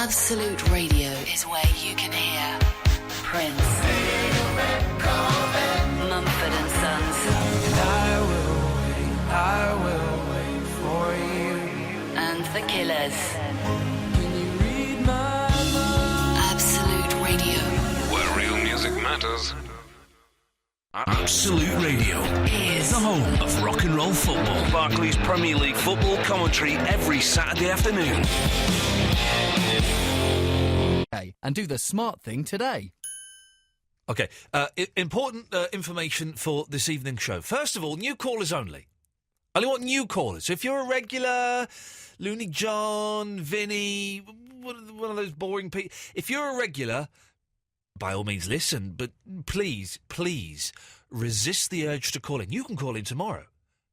Absolute Radio is where you can hear Prince, Mumford and Sons, I will wait for you, and The Killers. Can you read my mind? Absolute Radio Where real music matters. Absolute Radio is the home of rock and roll football. Barclays Premier League football commentary every Saturday afternoon. And do the smart thing today. OK, important information for this evening's show. First of all, new callers only. I only want new callers. So if you're a regular, Looney John, Vinny, one of those boring people, if you're a regular, by all means listen, but please resist the urge to call in. You can call in tomorrow.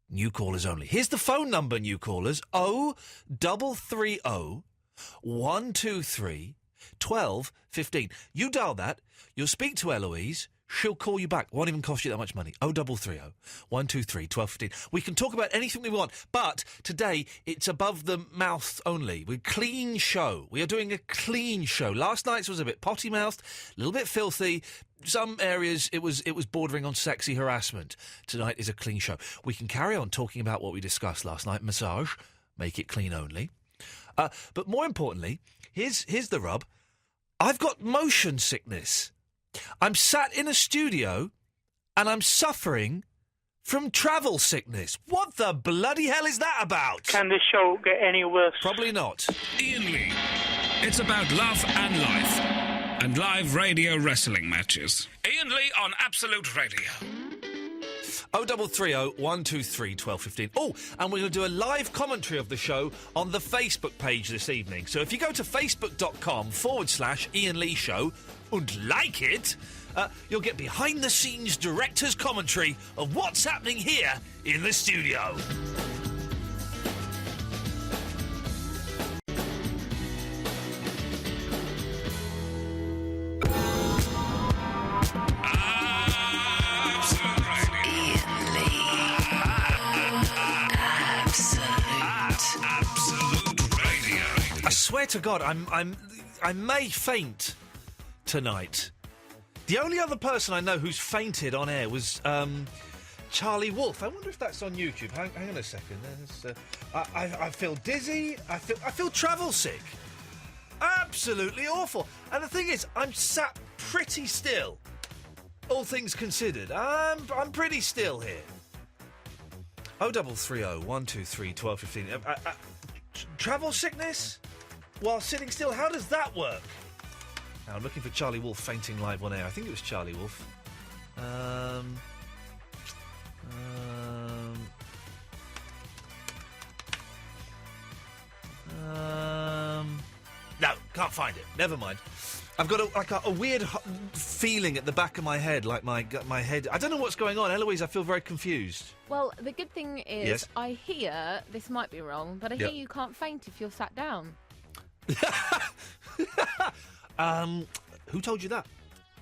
New callers only. Here's the phone number, new callers, 0330 123 1215. You dial that, you'll speak to Eloise, she'll call you back. Won't even cost you that much money. 0330 123 1215. We can talk about anything we want, but today it's above the mouth only. We're clean show. We are doing a clean show. Last night's was a bit potty-mouthed, a little bit filthy. Some areas it was bordering on sexy harassment. Tonight is a clean show. We can carry on talking about what we discussed last night. Massage, make it clean only. But more importantly, here's the rub. I've got motion sickness. I'm sat in a studio and I'm suffering from travel sickness. What the bloody hell is that about? Can this show get any worse? Probably not. Iain Lee. It's about love and life. And live radio wrestling matches. Iain Lee on Absolute Radio. 0330 123 1215. Oh, and we're going to do a live commentary of the show on the Facebook page this evening. So if you go to facebook.com/Iain Lee Show and like it, you'll get behind-the-scenes director's commentary of what's happening here in the studio. I swear to God, I may faint tonight. The only other person I know who's fainted on air was Charlie Wolf. I wonder if that's on YouTube. Hang on a second. I feel dizzy. I feel travel sick. Absolutely awful. And the thing is, I'm sat pretty still. All things considered, I'm pretty still here. 0330 123 1215. Travel sickness while sitting still. How does that work? Now, I'm looking for Charlie Wolf fainting live on air. I think it was Charlie Wolf. No, can't find it. Never mind. I've got a weird feeling at the back of my head, like my head. I don't know what's going on. Eloise, I feel very confused. Well, the good thing is, Yes? I hear, this might be wrong, but I hear you can't faint if you're sat down. Who told you that?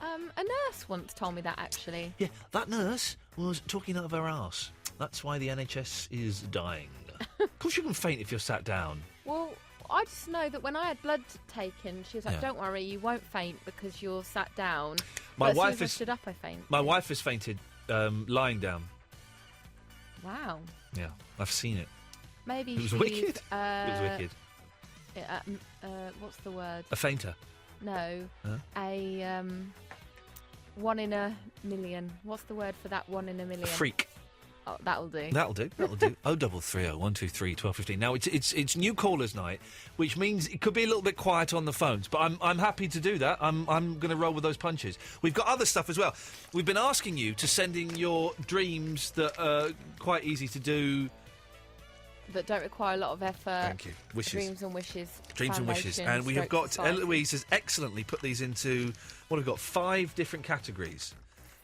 A nurse once told me that, actually. Yeah, that nurse was talking out of her arse. That's why the NHS is dying. Of course you can faint if you're sat down. Well, I just know that when I had blood taken, she was like, Yeah. don't worry, you won't faint because you're sat down. My but wife as soon as is- I stood up, I faint. My wife has fainted lying down. Wow. Yeah, I've seen it. Maybe It was she's, wicked. It was wicked. What's the word? A fainter. No. Huh? A 1 in a million. What's the word for that 1 in a million? A freak. Oh, that'll do. That'll do. 0330 123 1215. Now it's new callers night, which means it could be a little bit quiet on the phones, but I'm happy to do that. I'm going to roll with those punches. We've got other stuff as well. We've been asking you to send in your dreams that are quite easy to do. That don't require a lot of effort. Thank you. Wishes. Dreams and wishes. Dreams and wishes. Foundation, And we have stroke got, society. Eloise has excellently put these into, what have we got, 5 different categories.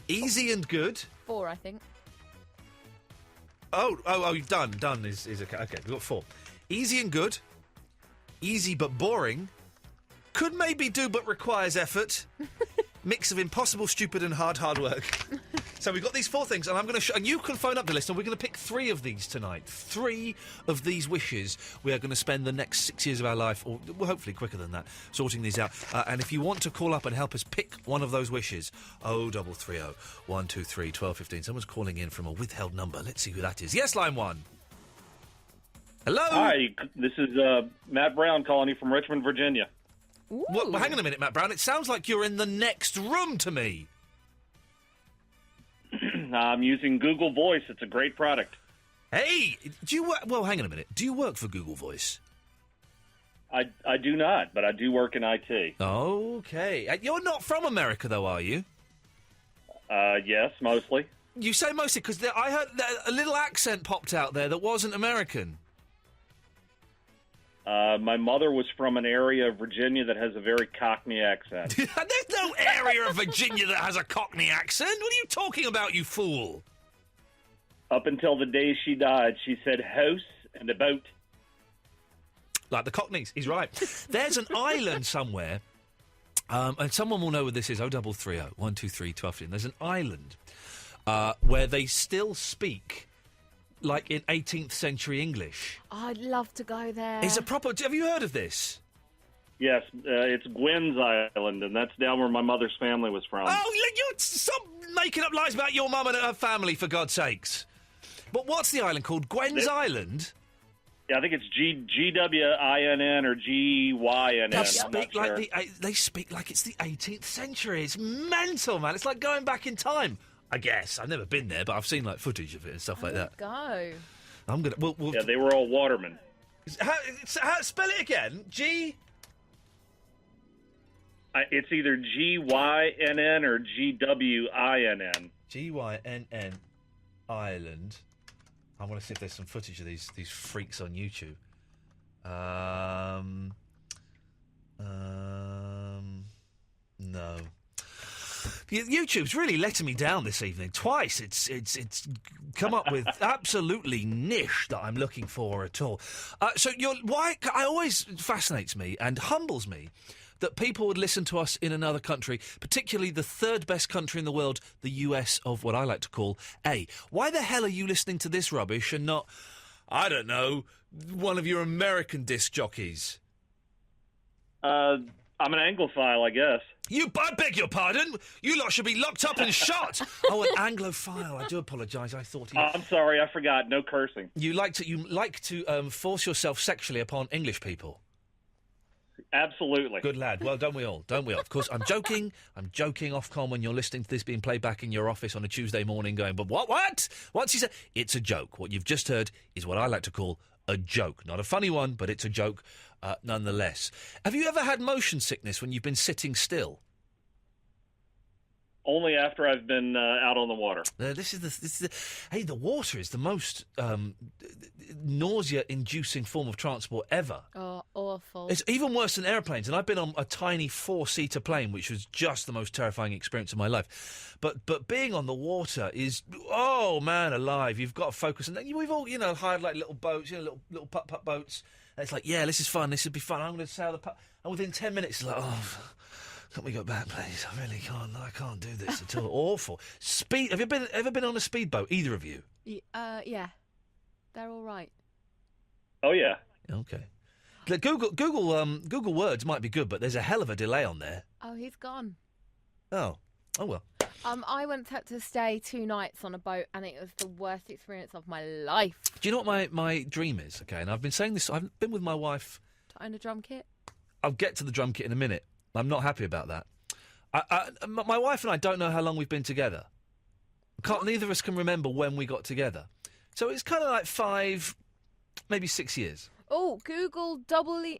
Easy and good. 4, I think. Oh, done is okay. Okay, we've got 4. Easy and good. Easy but boring. Could maybe do but requires effort. mix of impossible, stupid, and hard work. So we've got these 4 things, and I'm going to and you can phone up the list, and we're going to pick 3 of these tonight. 3 of these wishes we are going to spend the next 6 years of our life, or well, hopefully quicker than that, sorting these out. And if you want to call up and help us pick one of those wishes, 0330 123 1215. Someone's calling in from a withheld number. Let's see who that is. Yes, line 1. Hello. Hi, this is Matt Brown calling you from Richmond, Virginia. Well, hang on a minute, Matt Brown. It sounds like you're in the next room to me. I'm using Google Voice. It's a great product. Hey, do you work... Well, hang on a minute. Do you work for Google Voice? I do not, but I do work in IT. Okay. You're not from America, though, are you? Yes, mostly. You say mostly because I heard a little accent popped out there that wasn't American. My mother was from an area of Virginia that has a very Cockney accent. There's no area of Virginia that has a Cockney accent. What are you talking about, you fool? Up until the day she died, she said house and a boat. Like the Cockneys. He's right. There's an island somewhere, and someone will know what this is, 0330 123 1215. There's an island where they still speak like in 18th century English. I'd love to go there. It's a proper... Have you heard of this? Yes, it's Gwen's Island, and that's down where my mother's family was from. Oh, you stop making up lies about your mum and her family, for God's sakes. But what's the island called? Gwen's Island? Yeah, I think it's Gwinn or Gynn. They speak like it's the 18th century. It's mental, man. It's like going back in time. I guess. I've never been there, but I've seen like footage of it and stuff like that. Go. I'm gonna. We'll, yeah, they were all watermen. How spell it again? G. It's either Gynn or Gwinn. Gynn Island. I want to see if there's some footage of these freaks on YouTube. No. YouTube's really letting me down this evening. Twice it's come up with absolutely niche that I'm looking for at all. Why it always fascinates me and humbles me that people would listen to us in another country, particularly the third best country in the world, the US of what I like to call A. Why the hell are you listening to this rubbish and not, I don't know, one of your American disc jockeys? I'm an Anglophile, I guess. I beg your pardon? You lot should be locked up and shot. Oh, an Anglophile. I do apologise. I thought I'm sorry, I forgot. No cursing. You like to force yourself sexually upon English people. Absolutely. Good lad. Well, don't we all? Don't we all? Of course, I'm joking. I'm joking, Ofcom, when you're listening to this being played back in your office on a Tuesday morning going, but what? What's he said? It's a joke. What you've just heard is what I like to call a joke. Not a funny one, but it's a joke nonetheless. Have you ever had motion sickness when you've been sitting still? Only after I've been out on the water. Hey, the water is the most nausea-inducing form of transport ever. Oh, awful. It's even worse than airplanes, and I've been on a tiny 4-seater plane, which was just the most terrifying experience of my life. But being on the water is, oh, man alive, you've got to focus. And then we've all, hired like little boats, little putt-putt boats. And it's like, yeah, this is fun, this would be fun, I'm going to sail the putt. And within 10 minutes, it's like, oh... Can't we go back, please? I really can't. I can't do this at all. Awful. Speed. Have you ever been on a speedboat? Either of you? Yeah. They're all right. Oh yeah. Okay. Google Words might be good, but there's a hell of a delay on there. Oh, he's gone. Oh well. I went to stay 2 nights on a boat, and it was the worst experience of my life. Do you know what my dream is? Okay, and I've been saying this. I've been with my wife. To own a drum kit. I'll get to the drum kit in a minute. I'm not happy about that. My wife and I don't know how long we've been together. Neither of us can remember when we got together. So it's kind of like 5, maybe 6 years. Oh, Google GWYNN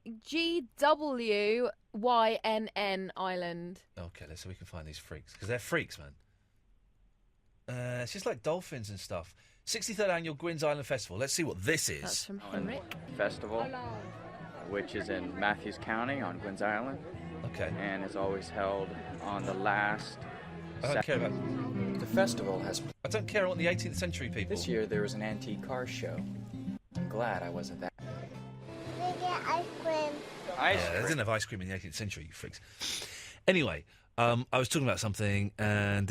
Island. Okay, let's see if we can find these freaks. Because they're freaks, man. It's just like dolphins and stuff. 63rd Annual Gwynn's Island Festival. Let's see what this is. That's from Henrik. Festival, which is in Matthews County on Gwynn's Island. Okay. And is always held on the last... I don't care about... The festival has... I don't care about the 18th century people. This year there was an antique car show. I'm glad I wasn't that. They get ice cream. They didn't have ice cream in the 18th century, you freaks. Anyway, I was talking about something, and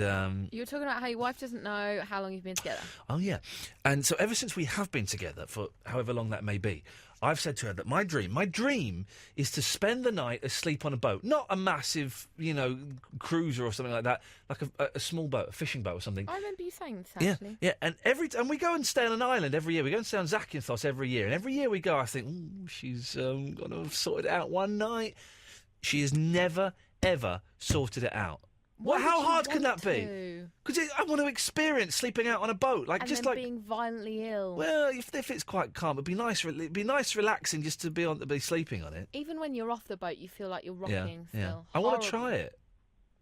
You were talking about how your wife doesn't know how long you've been together. oh yeah, and so ever since we have been together for however long that may be, I've said to her that my dream is to spend the night asleep on a boat, not a massive, cruiser or something like that, like a small boat, a fishing boat or something. I remember you saying this, actually. Yeah, and and we go and stay on an island every year. We go and stay on Zakynthos every year, and every year we go, I think, she's going to have sorted it out one night. She has never, ever sorted it out. How hard can that be? Because I want to experience sleeping out on a boat, being violently ill. Well, if it's quite calm, it'd be nice. It'd be nice, relaxing, just to be sleeping on it. Even when you're off the boat, you feel like you're rocking still. Yeah. I want to try it.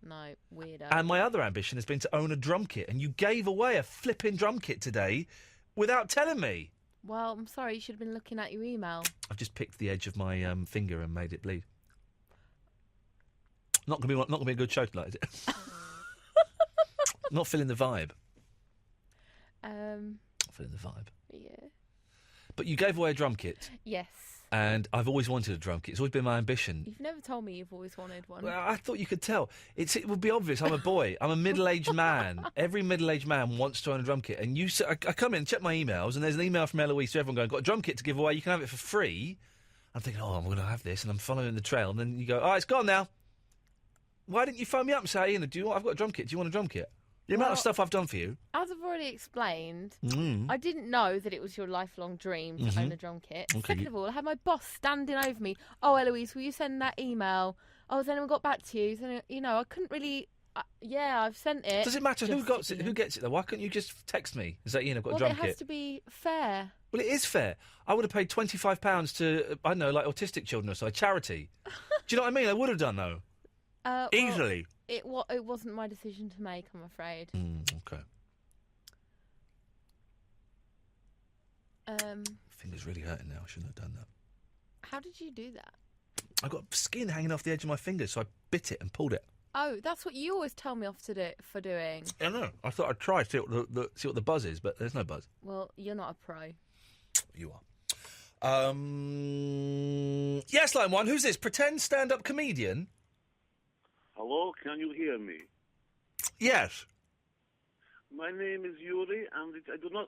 No, weirdo. And my other ambition has been to own a drum kit, and you gave away a flipping drum kit today without telling me. Well, I'm sorry. You should have been looking at your email. I've just picked the edge of my finger and made it bleed. Not gonna be a good show tonight, is it? Not feeling the vibe. Feeling the vibe. Yeah. But you gave away a drum kit. Yes. And I've always wanted a drum kit. It's always been my ambition. You've never told me you've always wanted one. Well, I thought you could tell. It would be obvious. I'm a boy. I'm a middle-aged man. Every middle-aged man wants to own a drum kit. And I come in and check my emails, and there's an email from Eloise to everyone going, got a drum kit to give away. You can have it for free. I'm thinking, I'm going to have this, and I'm following the trail. And then you go, it's gone now. Why didn't you phone me up and say, Ian, I've got a drum kit. Do you want a drum kit? The amount of stuff I've done for you. As I've already explained, I didn't know that it was your lifelong dream to own a drum kit. Okay. Second of all, I had my boss standing over me. Oh, Eloise, will you send that email? Oh, has anyone got back to you? So, I couldn't really... I've sent it. Does it matter who gets it, though? Why couldn't you just text me and say, Ian, I've got a drum kit? Well, it has to be fair. Well, it is fair. I would have paid £25 to, I don't know, like autistic children or so, a charity. Do you know what I mean? I would have done, though. Easily. It wasn't my decision to make, I'm afraid. Okay. Finger's really hurting now. I shouldn't have done that. How did you do that? I got skin hanging off the edge of my finger, so I bit it and pulled it. Oh, that's what you always tell me off for doing. I know. I thought I'd try to see what the buzz is, but there's no buzz. Well, you're not a pro. You are. Yes, line one. Who's this? Pretend stand-up comedian? Hello, can you hear me? Yes. My name is Yuri, and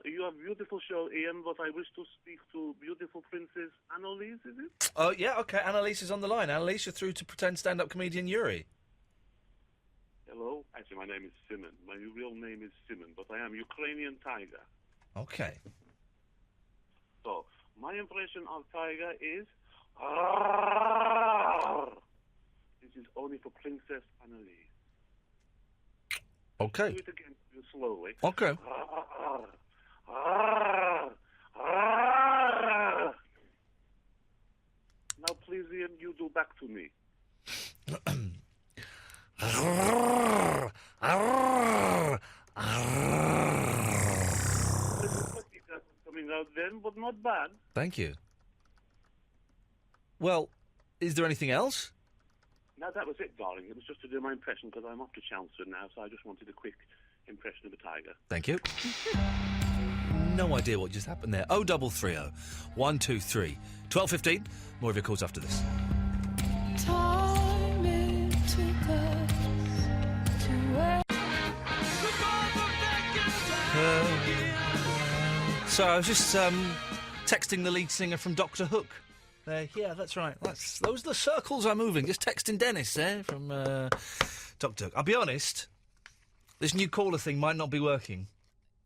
you have a beautiful show, Ian, but I wish to speak to beautiful Princess Annalise, is it? Oh, yeah, okay. Annalise is on the line. Annalise, you're through to pretend stand-up comedian Yuri. Hello. Actually, my name is Simon. My real name is Simon, but I am Ukrainian Tiger. Okay. So, my impression of Tiger is... This is only for Princess Annalise. Okay. Do it again slowly. Okay. Now, please, Ian, you do back to me. Coming out then, but not bad. Thank you. Well, is there anything else? No, that was it, darling. It was just to do my impression because I'm off to Chelmsford now, so I just wanted a quick impression of a tiger. Thank you. No idea what just happened there. 0330 123 12:15. More of your calls after this. Time it took us to where... So I was just texting the lead singer from Doctor Hook. Yeah, that's right. Those are the circles I'm moving. Just texting Dennis there from Doctor Hook. I'll be honest, this new caller thing might not be working.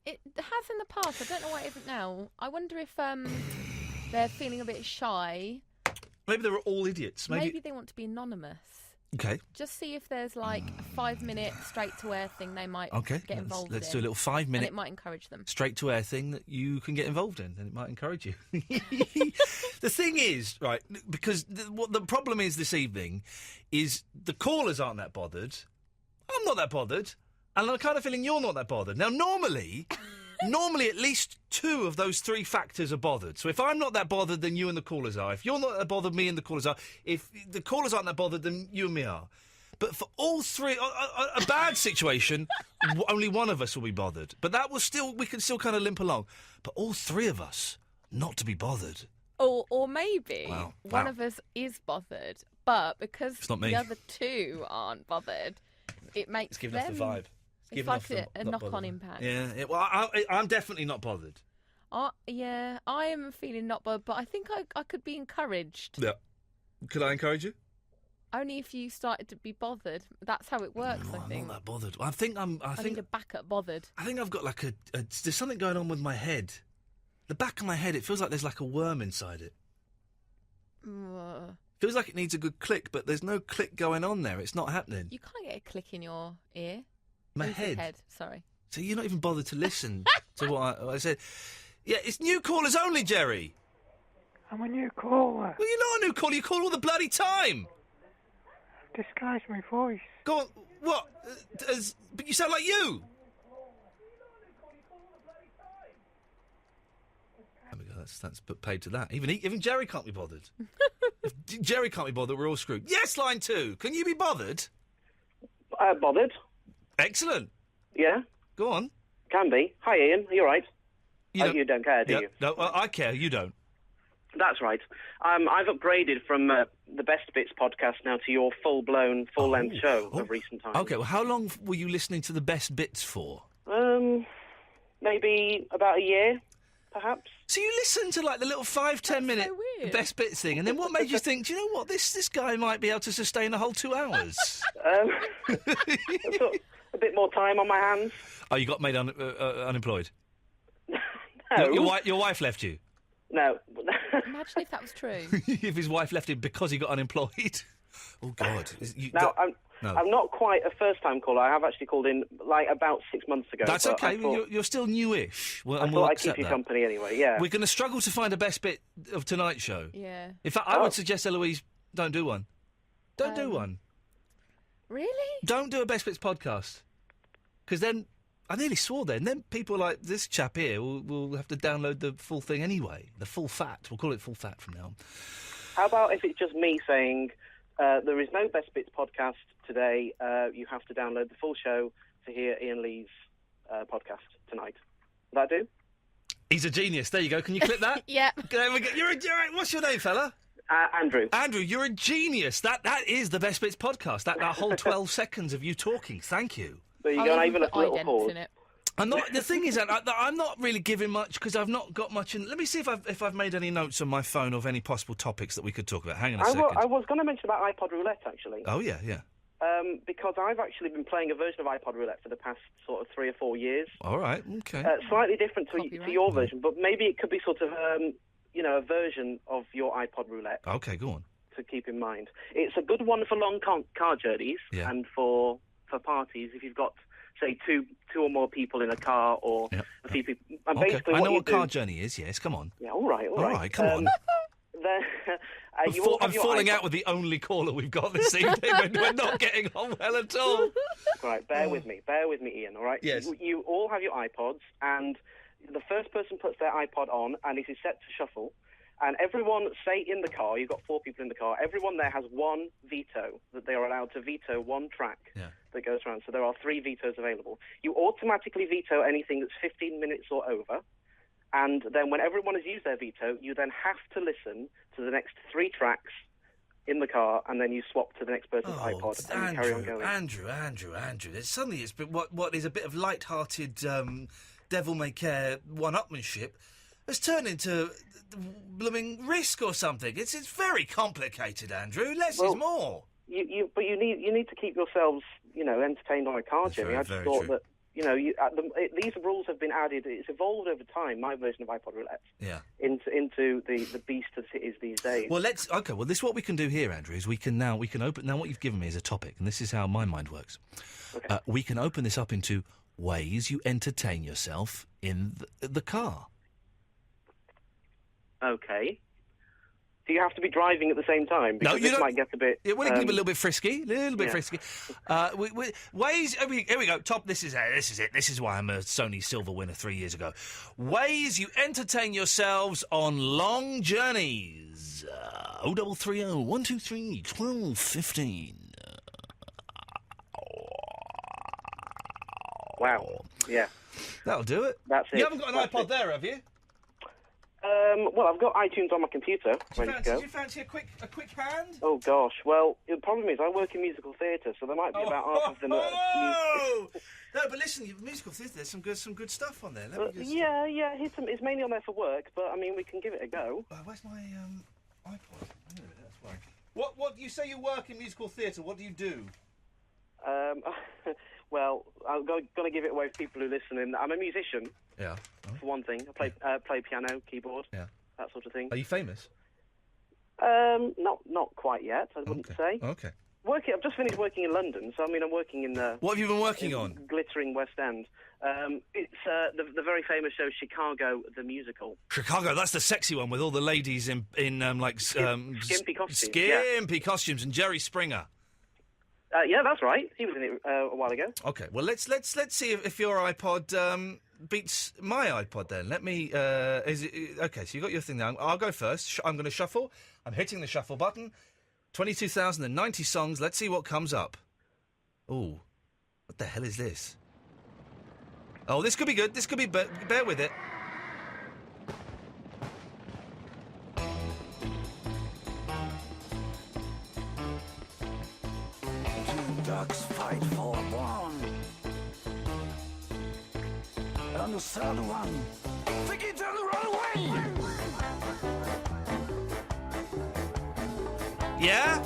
It has in the past. I don't know why it isn't now. I wonder if they're feeling a bit shy. Maybe they were all idiots. Maybe they want to be anonymous. Okay. Just see if there's like a 5-minute straight-to-air thing they might get involved in. Let's do a little 5-minute... And it might encourage them. Straight-to-air thing that you can get involved in, and it might encourage you. The thing is, right, because what the problem is this evening is the callers aren't that bothered. I'm not that bothered. And I'm kind of feeling you're not that bothered. Now, normally at least 2 of those 3 factors are bothered. So if I'm not that bothered, then you and the callers are. If you're not that bothered, me and the callers are. If the callers aren't that bothered, then you and me are. But for all 3, a bad situation, only one of us will be bothered. But we can still kind of limp along. But all 3 of us, not to be bothered. Or maybe one of us is bothered, but because it's not me. The other 2 aren't bothered, it makes It's giving off the them- vibe. It's giving like off the a not knock-on bothered. impact. Yeah. Well, I'm definitely not bothered. Yeah, I am feeling not bothered, but I think I could be encouraged. Yeah. Could I encourage you? Only if you started to be bothered. That's how it works, I I'm think. not that bothered. I think I need a backup bothered. I think I've got like there's something going on with my head. The back of my head, it feels like there's like a worm inside it. Feels like it needs a good click, but there's no click going on there. It's not happening. You can't get a click in your ear. My Into your head. Sorry. So you're not even bothered to listen to what I said. Yeah, it's new callers only, Jerry. I'm a new caller. Well, you're not a new caller. You call all the bloody time. Disguise my voice. Go on. What? But you sound like you. There we go. That's paid to that. Even Jerry can't be bothered. If Jerry can't be bothered, we're all screwed. Yes, line 2. Can you be bothered? Bothered. Excellent. Yeah. Go on. Can be. Hi, Ian. Are you all right? You don't care, do Yeah, you? No, I care. You don't. That's right. I've upgraded from the Best Bits podcast now to your full-blown, full-length show of recent times. Okay, well, how long were you listening to the Best Bits for? Maybe about a year, perhaps. So you listened to like the little 5-10 minute Best Bits thing, and then what made you think, do you know what, this guy might be able to sustain a whole 2 hours? I thought a bit more time on my hands. Oh, you got made unemployed? No. Your wife left you? No. Imagine if that was true. If his wife left him because he got unemployed? Oh, God. I'm not quite a first-time caller. I have actually called in, like, about 6 months ago. That's but okay. I thought, You're still newish. Well, I and thought we'll I'd accept keep you that. company anyway, yeah. We're going to struggle to find a Best Bit of tonight's show. Yeah. In fact, I would suggest, Eloise, don't do one. Don't do one. Really? Don't do a Best Bits podcast. Because then, I nearly swore then, people like this chap here will have to download the full thing anyway. The full fat. We'll call it full fat from now on. How about if it's just me saying, there is no Best Bits podcast today, you have to download the full show to hear Ian Lee's podcast tonight. Will that do? He's a genius. There you go. Can you clip that? Yeah. What's your name, fella? Andrew. Andrew, you're a genius. That is the Best Bits podcast. That whole 12 seconds of you talking. Thank you. There you go. Even a little pause. I'm not. The thing is, I'm not really giving much because I've not got much. Let me see if I've made any notes on my phone of any possible topics that we could talk about. Hang on a second. I was going to mention about iPod Roulette actually. Oh yeah. Because I've actually been playing a version of iPod Roulette for the past sort of 3 or 4 years. All right. Okay. Slightly different to your version, but maybe it could be sort of a version of your iPod Roulette. Okay, go on. To keep in mind, it's a good one for long car journeys and for parties. If you've got, say, two or more people in a car or a few people. And Okay. basically I know you what car journey is. Yes, come on. Yeah, all right. Come on. I'm falling out with the only caller we've got this evening. We're not getting on well at all. Right, bear with me, Ian. All right. Yes. You all have your iPods, and the first person puts their iPod on, and it is set to shuffle. And everyone, say in the car, you've got 4 people in the car, everyone there has one veto, that they are allowed to veto one track that goes around. So there are 3 vetoes available. You automatically veto anything that's 15 minutes or over. And then when everyone has used their veto, you then have to listen to the next 3 tracks in the car, and then you swap to the next person's iPod and you carry on going. Andrew. Suddenly it's been what is a bit of light-hearted devil-may-care one-upmanship has turned into blooming Risk or something. It's very complicated, Andrew. Less is more. But you need to keep yourselves, entertained on a car journey. I just thought that, these rules have been added. It's evolved over time. My version of iPod Roulette. Yeah. Into the beast that it is these days. Well, this is what we can do here, Andrew. Is we can open. Now, what you've given me is a topic, and this is how my mind works. Okay. We can open this up into ways you entertain yourself in the car. Okay. Do you have to be driving at the same time? Because you don't. Might get a bit. It will keep a little bit frisky. Frisky. Ways. Here we go. Top. This is it. This is why I'm a Sony Silver winner 3 years ago. Ways you entertain yourselves on long journeys. 0330 123 1215. Wow. Yeah. That'll do it. That's it. You haven't got an iPod there, have you? Well, I've got iTunes on my computer, ready to go. Do you fancy a quick hand? Oh gosh, well, the problem is I work in musical theatre, so there might be about half of them. No, but listen, musical theatre. There's some good stuff on there. Let me just... Yeah, it's mainly on there for work, but I mean we can give it a go. Where's my iPod? That's why. What you say you work in musical theatre? What do you do? Well, I'm going to give it away for people who listen in. I'm a musician. Yeah. For one thing, I play piano, keyboard, that sort of thing. Are you famous? Not quite yet. I wouldn't say. Okay. I've just finished working in London, so I mean I'm working in. What have you been working on? Glittering West End. It's the very famous show Chicago the Musical. Chicago, that's the sexy one with all the ladies in skimpy costumes. Skimpy costumes and Jerry Springer. Yeah, that's right. He was in it a while ago. Okay, well let's see if your iPod beats my iPod. Then let me. Okay? So you got your thing now. I'll go first. I'm going to shuffle. I'm hitting the shuffle button. 22,090 songs. Let's see what comes up. Ooh, what the hell is this? Oh, this could be good. This could be. Bear with it. Ducks fight for one. And the third one, think it down the wrong way. Yeah?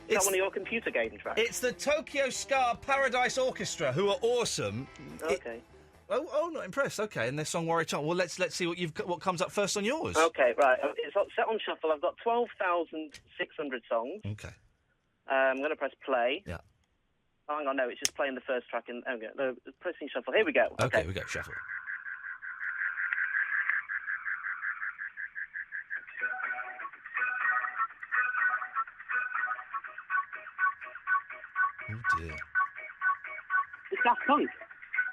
Is that one of your computer game tracks? It's the Tokyo Ska Paradise Orchestra, who are awesome. Okay. Not impressed. Okay, and their song Warrior Chant. Well, let's see what comes up first on yours. Okay, right. It's set on shuffle. I've got 12,600 songs. Okay. I'm going to press play. Yeah. Oh, hang on, no, it's just playing the first track. Pressing shuffle. Here we go. Okay, we go, shuffle. Oh, dear. It's Daft Punk.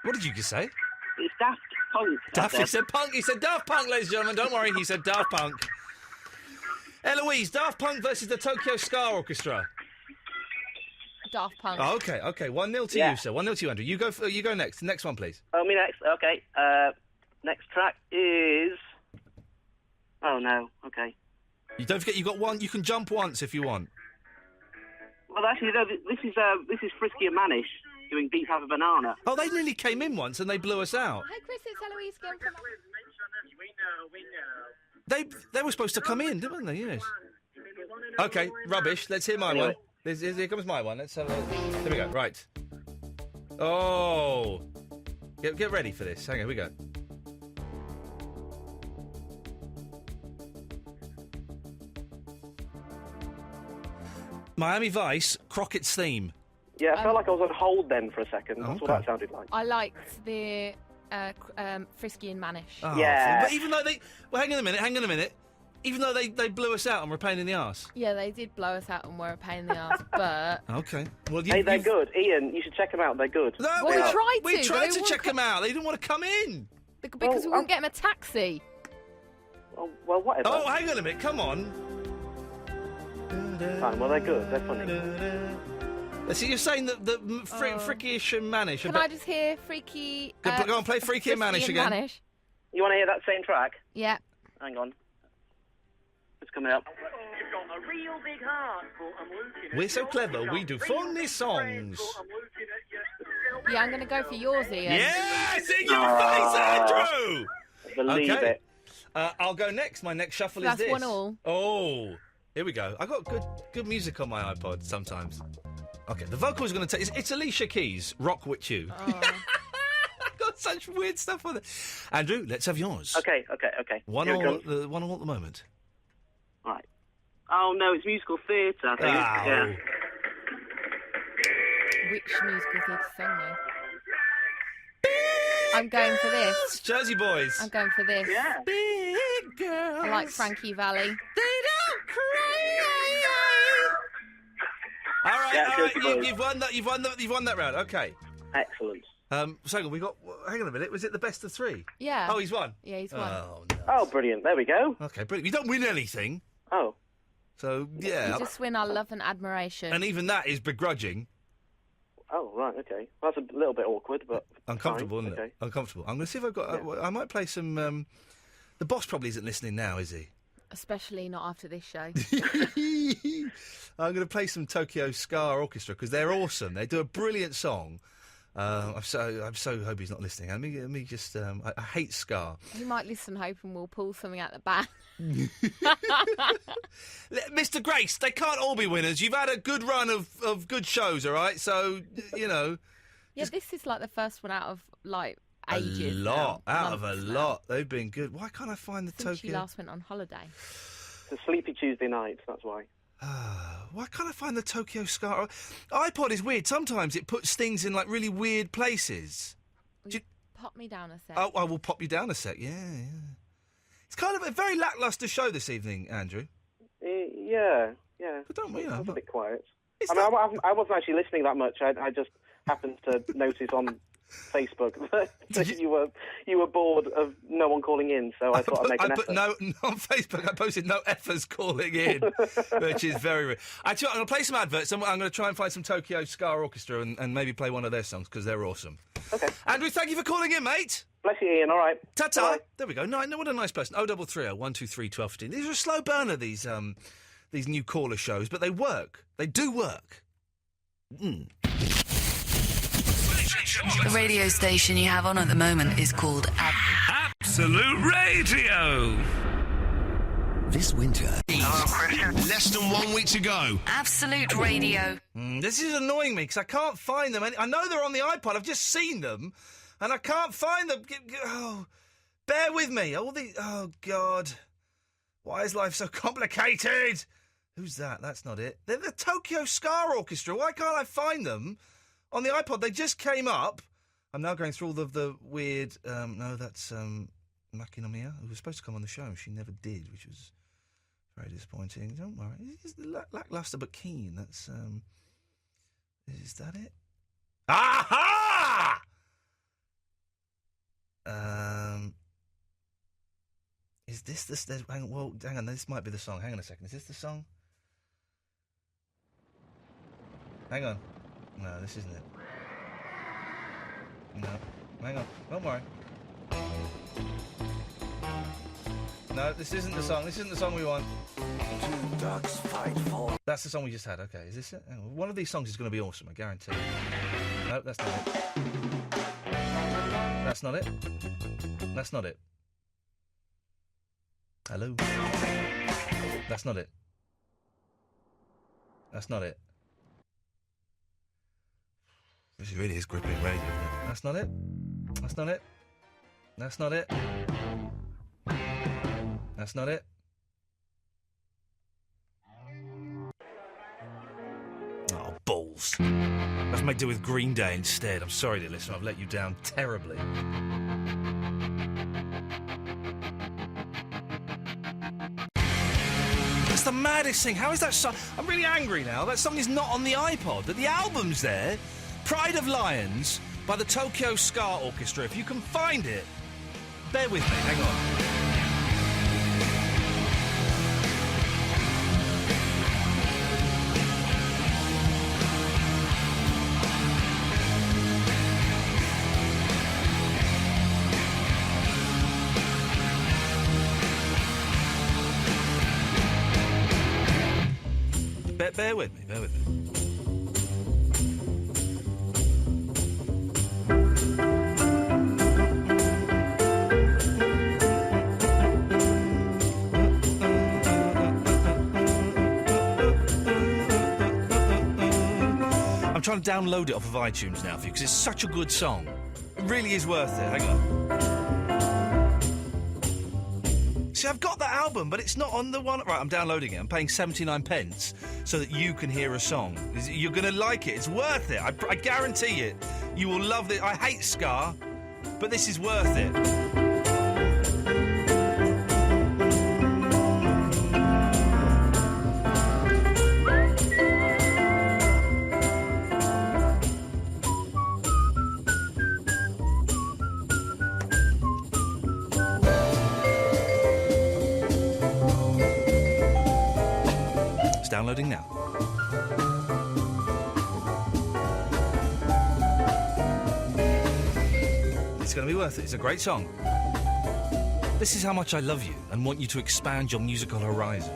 What did you just say? It's Daft Punk. He said punk. He said Daft Punk, ladies and gentlemen. Don't worry, he said Daft Punk. Eloise, Daft Punk versus the Tokyo Ska Orchestra. Daft Punk. Oh, okay. 1-0 to you, sir. 1-0 to you, Andrew. You go next. Next one, please. Oh, me next. Okay. Next track is. Oh no. Okay. You don't forget you got one. You can jump once if you want. Well, actually, no. This is Frisky and Manish doing Beats Have a Banana. Oh, they nearly came in once and they blew us out. Hi, Chris. It's Eloise again from. They were supposed to come in, didn't they? Yes. Okay, rubbish. Let's hear my one. Here comes my one. Let's have a... There we go. Right. Oh. Get ready for this. Hang on, here we go. Miami Vice, Crockett's theme. Yeah, I felt like I was on hold then for a second. That's what that sounded like. I liked the Frisky and Manish. Oh, yeah. But even though they... Well, hang on a minute. Even though they blew us out and were a pain in the arse. Yeah, they did blow us out and were a pain in the arse, but... Okay. Well, they're good. Ian, you should check them out. They're good. No, well, we tried to check them out. They didn't want to come in. Because we wouldn't get them a taxi. Well, whatever. Oh, hang on a minute. Come on. Fine, well, they're good. They're funny. So you're saying that Frickish and Manish... Can I just hear Freaky... Go on, play Freaky and Manish again. Manish. You want to hear that same track? Yeah. Hang on. It's coming up. You've got a real big heart, but I'm looking at We're so clever, we do funny songs. Yeah, I'm going to go for yours, Ian. Yes, in your face, Andrew! Believe it. I'll go next. My next shuffle So is this. that's 1-1. Oh, here we go. I got good music on my iPod sometimes. Okay, the vocals are going to take... It's Alicia Keys, Rock With You. Oh. I've got such weird stuff on it. Andrew, let's have yours. Okay. One all at the moment. Right. Oh, no, it's musical theatre, I think. Oh. Yeah. Which musical theatre song, though? I'm going for this. Jersey Boys. I'm going for this. Yeah. Big girls. I like Frankie Valli. They don't cry. All right, Yeah, all right. Jersey Boys. You've won that round. Okay. Excellent. So we got. Hang on a minute. Was it the best of three? Yeah. Oh, he's won. Yeah, he's won. Oh, no. Oh, brilliant. There we go. Okay, brilliant. You don't win anything. Oh. So yeah. You just win our love and admiration. And even that is begrudging. Oh, right, okay. That's a little bit awkward, but... Uncomfortable, fine. isn't Okay. it? Uncomfortable. I'm going to see if I've got... I might play some... the boss probably isn't listening now, is he? Especially not after this show. I'm going to play some Tokyo Ska Orchestra because they're awesome. They do a brilliant song. I'm so hope he's not listening. Let me just. I hate ska. He might listen, hoping we'll pull something out the back. Mr. Grace, they can't all be winners. You've had a good run of good shows, all right? So you know. Yeah, this is like the first one out of like ages. Out of a lot. They've been good. Why can't I find the Since Tokyo? you last went on holiday. It's a sleepy Tuesday night, that's why. Why can't I find the Tokyo Ska? iPod is weird. Sometimes it puts things in like really weird places. Pop me down a sec. Oh, I will pop you down a sec. Yeah. It's kind of a very lacklustre show this evening, Andrew. Yeah. But don't we? It's a bit quiet. I wasn't actually listening that much. I just happened to notice on Facebook that you were bored of no one calling in, so I thought I'd make an effort. No, on Facebook I posted no effers calling in, which is very rude. I'm going to play some adverts. I'm going to try and find some Tokyo Ska Orchestra and maybe play one of their songs because they're awesome. Okay. Andrew, thank you for calling in, mate. Bless you, Ian. All right. Ta-ta. Bye. There we go. No, what a nice person. 0330 123 1215. These are a slow burner, these new caller shows, but they work. They do work. The radio station you have on at the moment is called Absolute Radio. This winter, less than 1 week to go. Absolute Radio. This is annoying me because I can't find them. I know they're on the iPod. I've just seen them, and I can't find them. Oh, bear with me. Oh, God. Why is life so complicated? Who's that? That's not it. They're the Tokyo Ska Orchestra. Why can't I find them on the iPod? They just came up. I'm now going through all of the weird... no, that's Makinomiya, who was supposed to come on the show. She never did, which was very disappointing. Don't worry. It's lackluster but keen. That's... is that it? Aha! Is this the... hang on, this might be the song. Hang on a second. Is this the song? Hang on. No, this isn't it. No. Hang on. Don't worry. No, this isn't the song. This isn't the song we want. Two ducks fight for... That's the song we just had. Okay, is this it? Hang on. One of these songs is going to be awesome, I guarantee. No, that's not it. That's not it. That's not it. Hello? That's not it. That's not it. This really is gripping radio, isn't it? That's not it. That's not it. That's not it. That's not it. Oh, balls. Let's make do with Green Day instead. I'm sorry, dear listener, I've let you down terribly. It's the maddest thing. How is that song? I'm really angry now. That song is not on the iPod, but the album's there. Pride of Lions by the Tokyo Ska Orchestra. If you can find it, bear with me. Hang on. Bear with me, bear with me. I'm trying to download it off of iTunes now for you because it's such a good song. It really is worth it. Hang on. See, I've got that album, but it's not on the one... Right, I'm downloading it. I'm paying 79 pence so that you can hear a song. You're going to like it. It's worth it. I guarantee it. You will love it. I hate ska, but this is worth it. Downloading now. It's going to be worth it. It's a great song. This is how much I love you and want you to expand your musical horizons.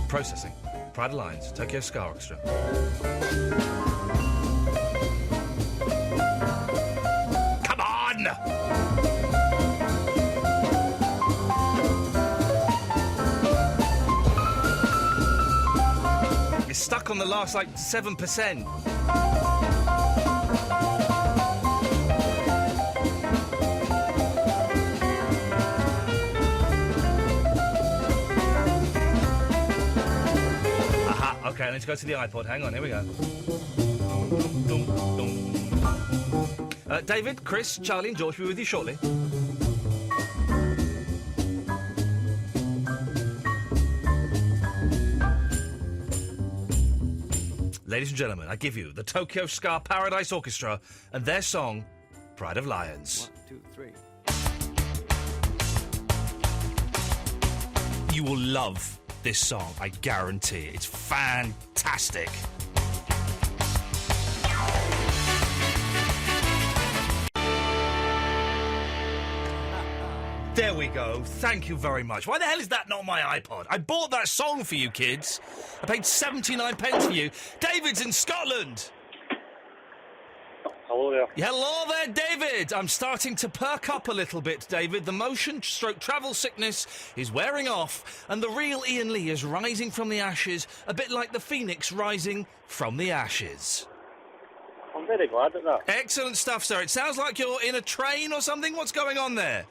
Processing. Pride Alliance. Tokyo Ska Orchestra. Come on! It's stuck on the last, 7%. Okay, let's go to the iPod. Hang on, here we go. David, Chris, Charlie and George will be with you shortly. Ladies and gentlemen, I give you the Tokyo Ska Paradise Orchestra and their song, Pride of Lions. 1, 2, 3. You will love this song, I guarantee it. It's fantastic. There we go. Thank you very much. Why the hell is that not my iPod? I bought that song for you kids. I paid 79 pence for you. David's in Scotland. Hello there. Hello there, David. I'm starting to perk up a little bit, David. The motion/travel sickness is wearing off, and the real Iain Lee is rising from the ashes, a bit like the phoenix rising from the ashes. I'm very glad at that. Excellent stuff, sir. It sounds like you're in a train or something. What's going on there?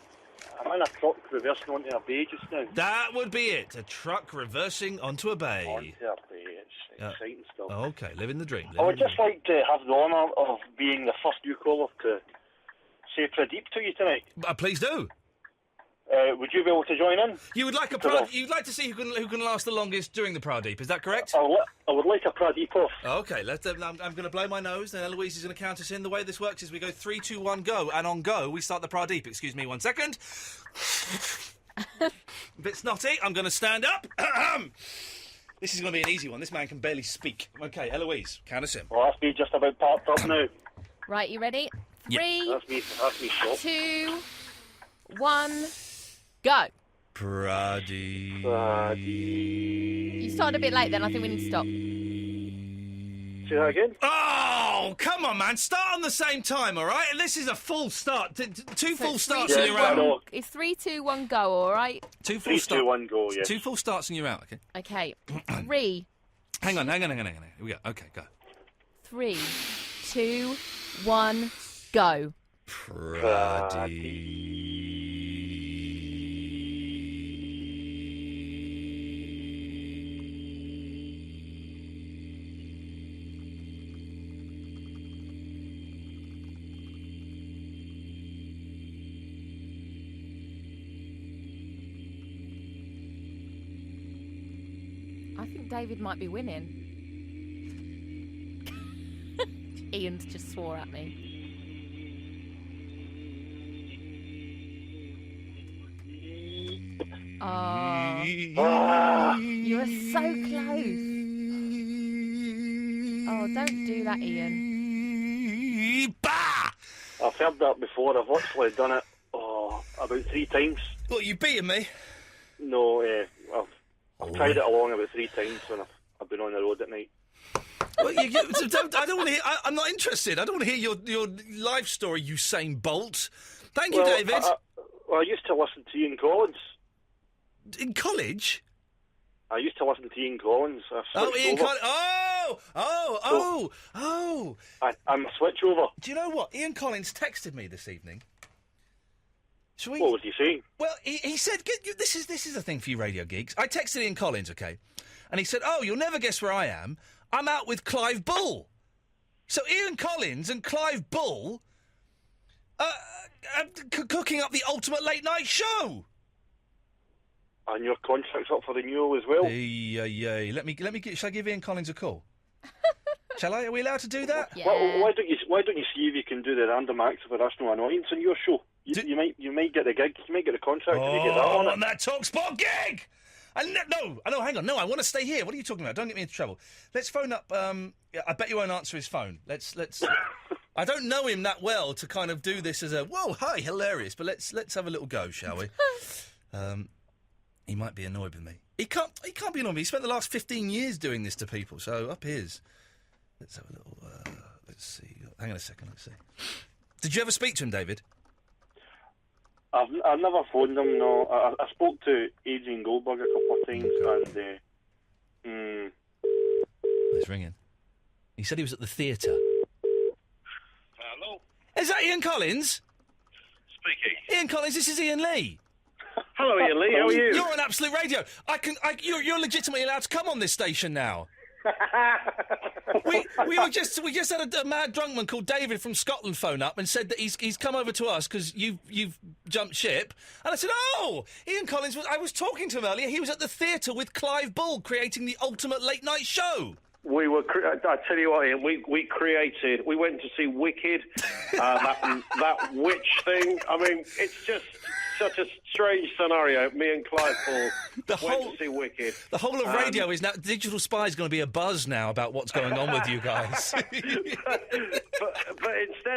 I'm in a truck reversing onto a bay just now. That would be it. A truck reversing onto a bay. Onto a bay. It's exciting stuff. Okay, living the dream. I would just like to have the honour of being the first new caller to say Pradeep to you tonight. Please do. Would you be able to join in? You would like you'd like to see who can last the longest during the Pradeep, is that correct? I would like a Pradeep off. Okay, let's. I'm going to blow my nose, then Eloise is going to count us in. The way this works is we go 3, 2, 1, go, and on go we start the Pradeep. Excuse me 1 second. A bit snotty. I'm going to stand up. This is going to be an easy one. This man can barely speak. Okay, Eloise, count us in. Well, that's me just about parked up now. Right, you ready? 3, That's me 2, 1, go. Pradeep. You started a bit late then. I think we need to stop. Say that again? Oh, come on, man. Start on the same time, all right? This is a full start. Two full starts and you're out. It's 3, 2, 1, go, all right? 2 full starts. 3, 2, 1, go, yes. 2 full starts and you're out, okay? Okay. 3. Hang on. Here we go. Okay, go. 3, 2, 1, go. Pradeep. I think David might be winning. Ian's just swore at me. Oh, you were so close. Oh, don't do that, Iain. I've heard that before. I've actually done it about 3 times. What, you beating me? No, I've tried it along about 3 times when I've been on the road at night. Well, I don't want to hear. I'm not interested. I don't want to hear your life story, Usain Bolt. Thank you, David. I used to listen to Ian Collins. In college? I used to listen to Ian Collins. Ian Collins. I'm a switch over. Do you know what? Ian Collins texted me this evening. What was he saying? Well, he said, this is a thing for you radio geeks. I texted Ian Collins, okay? And he said, you'll never guess where I am. I'm out with Clive Bull. So Ian Collins and Clive Bull are cooking up the ultimate late night show. And your contract's up for renewal as well. Yeah. Let me. Shall I give Ian Collins a call? Shall I? Are we allowed to do that? Yeah. Why don't you see if you can do the random acts of irrational annoyance on your show? You might get the gig. You might get the contract. And you get that on it. On that TalkSport gig. No, hang on. No, I want to stay here. What are you talking about? Don't get me into trouble. Let's phone up. I bet you won't answer his phone. Let's. I don't know him that well to kind of do this as a whoa, hi, hilarious. But let's have a little go, shall we? He might be annoyed with me. He can't be annoyed with me. He spent the last 15 years doing this to people. So up his. Let's have a little. Let's see. Hang on a second. Let's see. Did you ever speak to him, David? I've never phoned him. No, I spoke to Adrian Goldberg a couple of times, and He's ringing. He said he was at the theatre. Hello. Is that Ian Collins? Speaking. Ian Collins, this is Ian Lee. Hello, Ian Lee. How are you? You're on Absolute Radio. You're legitimately allowed to come on this station now. we just had a mad drunk man called David from Scotland phone up and said that he's come over to us because you've jumped ship. And I said, oh, Ian Collins I was talking to him earlier. He was at the theatre with Clive Bull creating the ultimate late night show. We were. I tell you what, Ian. We went to see Wicked, that witch thing. I mean, it's just such a strange scenario. Me and Clive Bull went to see Wicked. The whole of radio is now. Digital Spy is going to be a buzz now about what's going on with you guys. but instead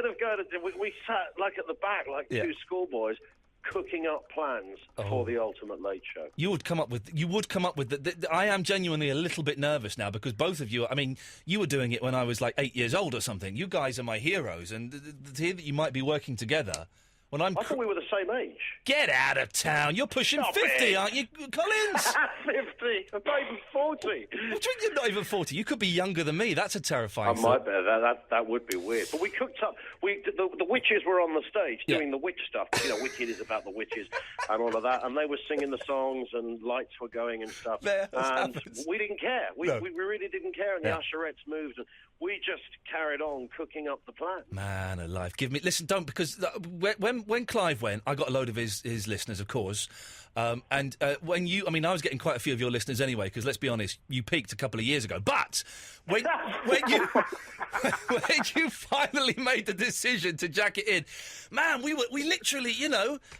of going to, we sat like at the back, like two schoolboys, cooking up plans for the ultimate late show. You would come up with I am genuinely a little bit nervous now because both of you, I mean, you were doing it when I was like 8 years old or something. You guys are my heroes, and to hear that you might be working together when I thought we were the same age. Get out of town. You're pushing 50, aren't you, Collins? 50? I'm not even 40. What do you mean you're not even 40? You could be younger than me. That's a terrifying thought. That would be weird. But we cooked up. The witches were on the stage doing the witch stuff. You know, Wicked is about the witches and all of that. And they were singing the songs and lights were going and stuff. And we didn't care. We really didn't care. And the usherettes moved. And we just carried on cooking up the plan. Man alive. Listen, don't, because when Clive went, I got a load of his listeners, of course. And when I was getting quite a few of your listeners anyway, because let's be honest, you peaked a couple of years ago. But when you finally made the decision to jack it in, man, we literally,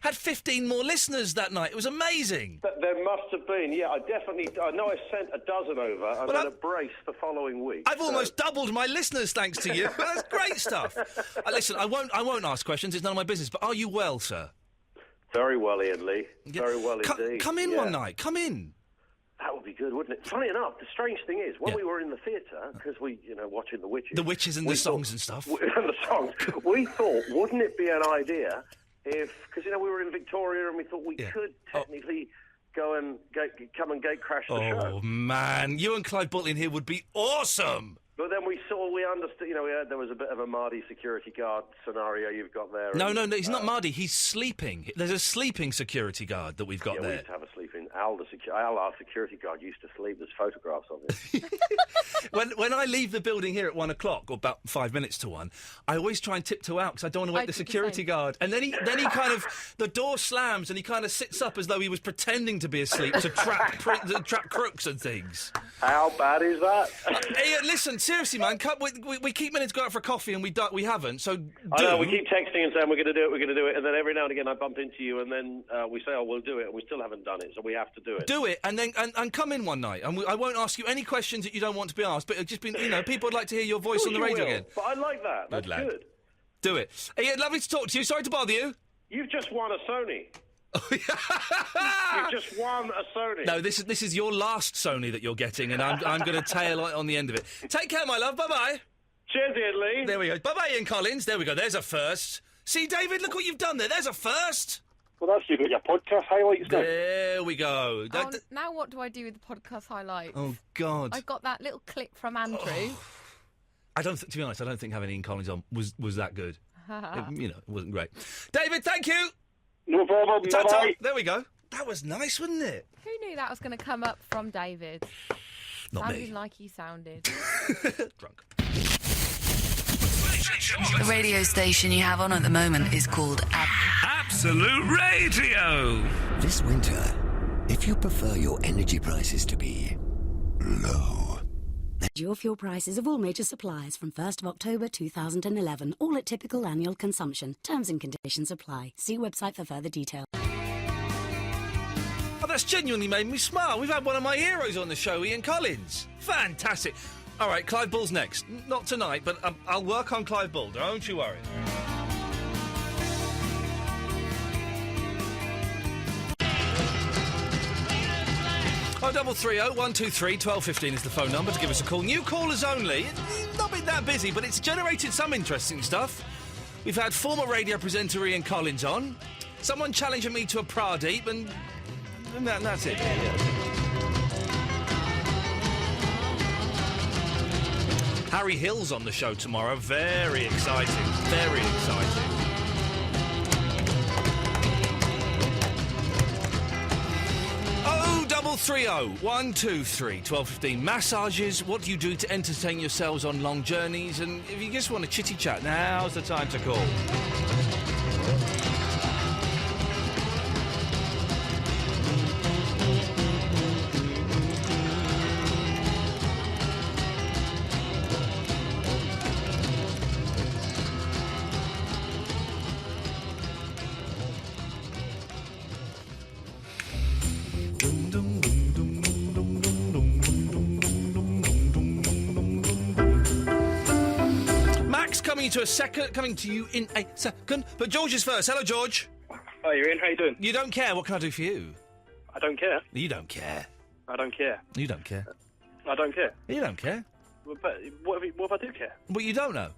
had 15 more listeners that night. It was amazing. There must have been, I know I sent a dozen over, and then a brace the following week. I've almost doubled my listeners thanks to you. That's great stuff. Listen, I won't ask questions. It's none of my business. But are you well, sir? Very well, Ian Lee. Very well indeed. Come in one night. Come in. That would be good, wouldn't it? Funny enough, the strange thing is, when we were in the theatre, because we, watching the witches... The witches and the songs and stuff. And the songs. We thought, wouldn't it be an idea if... Because, we were in Victoria and we thought we could technically go and come and gate crash the show. Oh, man. You and Clive Bull in here would be awesome. But then we understood, there was a bit of a Mardy security guard scenario you've got there. No, he's not Mardy, he's sleeping. There's a sleeping security guard that we've got there. We used to have a sleeping. Al, our security guard, used to sleep. There's photographs of him. When I leave the building here at 1 o'clock, or about 5 minutes to 1, I always try and tiptoe out because I don't want to wake the security guard. And then he kind of, the door slams and he kind of sits up as though he was pretending to be asleep to trap crooks and things. How bad is that? Hey, listen, seriously, man, we keep meaning to go out for a coffee and we haven't, so I know, we keep texting and saying we're going to do it, and then every now and again I bump into you and then we say, we'll do it, and we still haven't done it, so we have to do it. Do it, and then and come in one night, and I won't ask you any questions that you don't want to be asked, but it's just been, people would like to hear your voice on the radio again. But I like that. That's good. Do it. Hey, lovely to talk to you. Sorry to bother you. You've just won a Sony. You've just won a Sony. No, this is your last Sony that you're getting, and I'm going to tail on the end of it. Take care, my love. Bye-bye. Cheers, Ian Lee. There we go. Bye-bye, Ian Collins. There we go. There's a first. See, David, look what you've done there. There's a first. Well, that's you got your podcast highlights now. There we go. Now what do I do with the podcast highlights? Oh, God. I got that little clip from Andrew. To be honest, I don't think having Ian Collins on was that good. It wasn't great. David, thank you. No problem. Bye-bye. There we go. That was nice, wasn't it? Who knew that was going to come up from David? Not Sounding me. like he sounded. Drunk. The radio station you have on at the moment is called Absolute Radio. This winter, if you prefer your energy prices to be low. Your fuel prices of all major suppliers from 1st of October 2011, all at typical annual consumption. Terms and conditions apply. See website for further details. that's genuinely made me smile. We've had one of my heroes on the show, Ian Collins. Fantastic. All right, Clive Bull's next. Not tonight, but I'll work on Clive Bull. Don't you worry. Oh, 330-123-1215 is the phone number to give us a call. New callers only. It's not been that busy, but it's generated some interesting stuff. We've had former radio presenter Ian Collins on. Someone challenging me to a Pradeep, and that's it. Yeah. Harry Hill's on the show tomorrow. Very exciting. Very exciting. Oh, 330-123-1215. Massages. What do you do to entertain yourselves on long journeys? And if you just want to chitty chat, now's the time to call. Coming to you in a second. But George is first. Hello, George. Hi, Ian. How you doing? You don't care. What can I do for you? I don't care. You don't care. I don't care. You don't care. I don't care. You don't care. But what if I do care? Well, you don't know.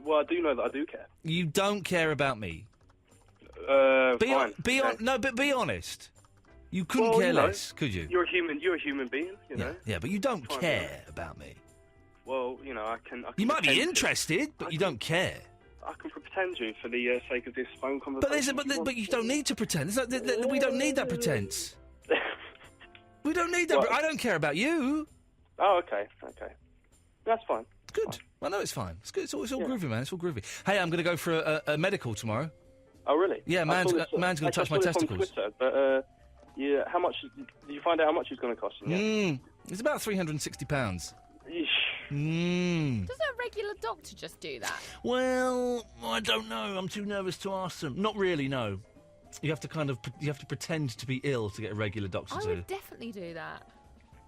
Well, I do know that I do care. You don't care about me. Fine. But be honest. You couldn't care less, could you? You're a human being, you know. Yeah, but you don't care about me. Well, you know, I can you might be interested, but you don't care. I can pretend to for the sake of this phone conversation. But you don't need to pretend. We don't need that pretense. We don't need that. What? I don't care about you. Oh, okay. That's fine. Good. Fine. I know it's fine. It's good. It's all groovy, man. It's all groovy. Hey, I'm going to go for a medical tomorrow. Oh, really? Yeah, man's going to touch my testicles. Twitter, but yeah, how much? Did you find out how much it's going to cost? It's about £360. Doesn't a regular doctor just do that? Well, I don't know. I'm too nervous to ask them. Not really, no. You have to pretend to be ill to get a regular doctor to. I would definitely do that.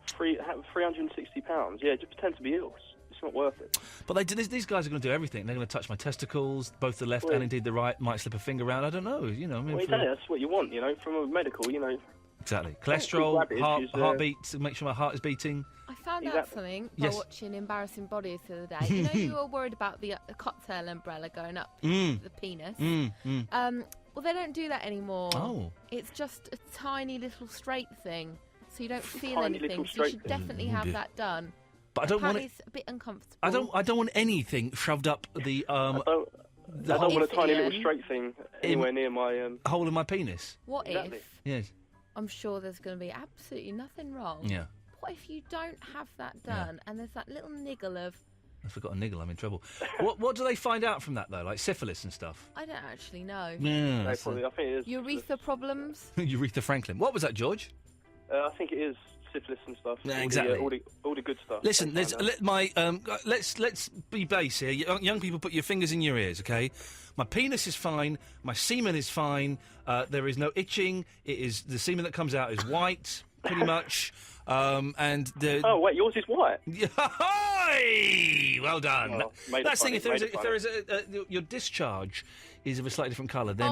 £360? Yeah, just pretend to be ill. It's not worth it. But these guys are going to do everything. They're going to touch my testicles, both the left and indeed the right. Might slip a finger around. I don't know. You know. I mean, that's what you want. You know, from a medical. You know. Exactly. Cholesterol, heartbeat. Make sure my heart is beating. I found out something by watching Embarrassing Bodies the other day. You know, you were worried about the cocktail umbrella going up the penis. Well, they don't do that anymore. Oh. It's just a tiny little straight thing, so you don't feel anything. So you should definitely have that done. But I don't want it. It's a bit uncomfortable. I don't want anything shoved up the. I don't want a tiny little straight thing anywhere near my hole in my penis. What if? Yes. I'm sure there's going to be absolutely nothing wrong. Yeah. What if you don't have that done and there's that little niggle of... If I've got a niggle, I'm in trouble. What do they find out from that, though? Like syphilis and stuff? I don't actually know. Yeah. I think it is. Urethra problems? Urethra Franklin. What was that, George? I think it is syphilis and stuff. Yeah, exactly. All the good stuff. Listen, let's be base here. Young people, put your fingers in your ears, okay? My penis is fine. My semen is fine. There is no itching. The semen that comes out is white, pretty much. And the wait, yours is white. Well done. Well, that's the thing. If there is your discharge is of a slightly different colour, then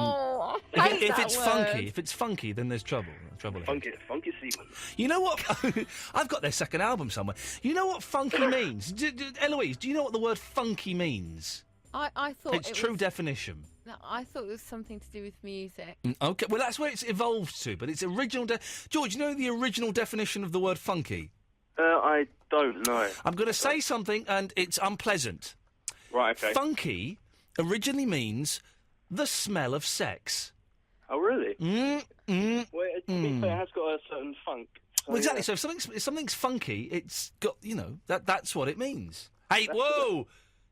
if it's funky, then there's trouble. Funky semen. You know what? I've got their second album somewhere. You know what funky means? Eloise, do you know what the word funky means? I thought it's true definition. No, I thought it was something to do with music. Okay, well that's where it's evolved to, but its original... George, you know the original definition of the word funky? I don't know. I'm going to say something and it's unpleasant. Right, okay. Funky originally means the smell of sex. Oh, really? Well, it has got a certain funk. So Well, exactly. So if something's funky, it's got, that's what it means. Hey, whoa!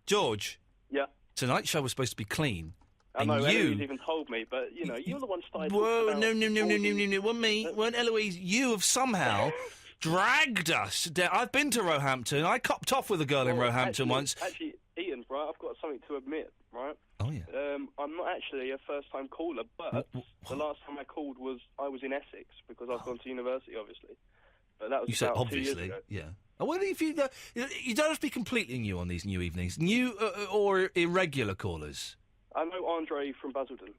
George. Yeah? Tonight's show was supposed to be clean. I know, Eloise even told me, but, you're the one started Whoa, no. Wasn't me. Weren't Eloise. You have somehow dragged us down. I've been to Roehampton. I copped off with a girl in Roehampton once. Actually, Ian, right, I've got something to admit. right? Oh, yeah. I'm not actually a first-time caller, but the last time I called I was in Essex because I've gone to university, obviously. But that was You said about 2 years obviously, ago. yeah. Well, if you don't have to be completely new on these new evenings. New or irregular callers. I know Andre from Basildon.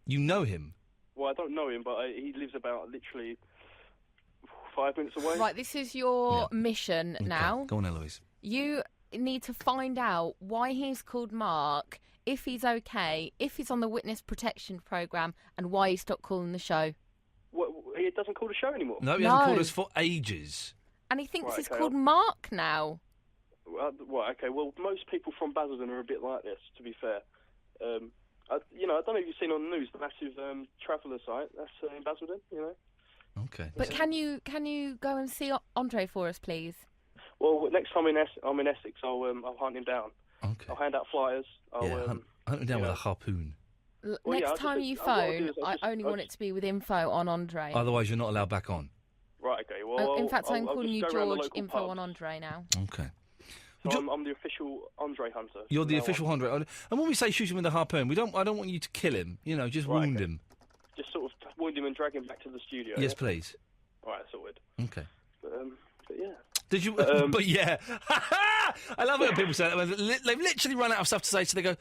You know him. Well, I don't know him, but he lives about literally 5 minutes away. Right, this is your mission now. Go on, Eloise. You need to find out why he's called Mark, if he's okay, if he's on the witness protection programme, and why he stopped calling the show. What, he doesn't call the show anymore? No, he hasn't called us for ages. And he thinks Right, he's okay, called Mark now. Okay, well, most people from Basildon are a bit like this, to be fair. I don't know if you've seen on the news the massive traveller site that's in Basildon, Okay. But can you go and see Andre for us, please? Well, next time I'm in Essex, I'll hunt him down. Okay. I'll hand out flyers. Hunt him down with a harpoon. Next time you phone, I only want it to be with info on Andre. Otherwise, you're not allowed back on. Right, okay. Well, in fact, I'm I'll calling you just go around the George, local info pubs. on Andre now. Okay. So I'm the official Andre hunter. You're the from now official on. hunter. And when we say shoot him with a harpoon, I don't want you to kill him. Just wound him. Just sort of wound him and drag him back to the studio. Yes, yeah? please. Right, sorted. Okay. But yeah. Did you? But yeah. I love it when people say that. When they've literally run out of stuff to say, so they go,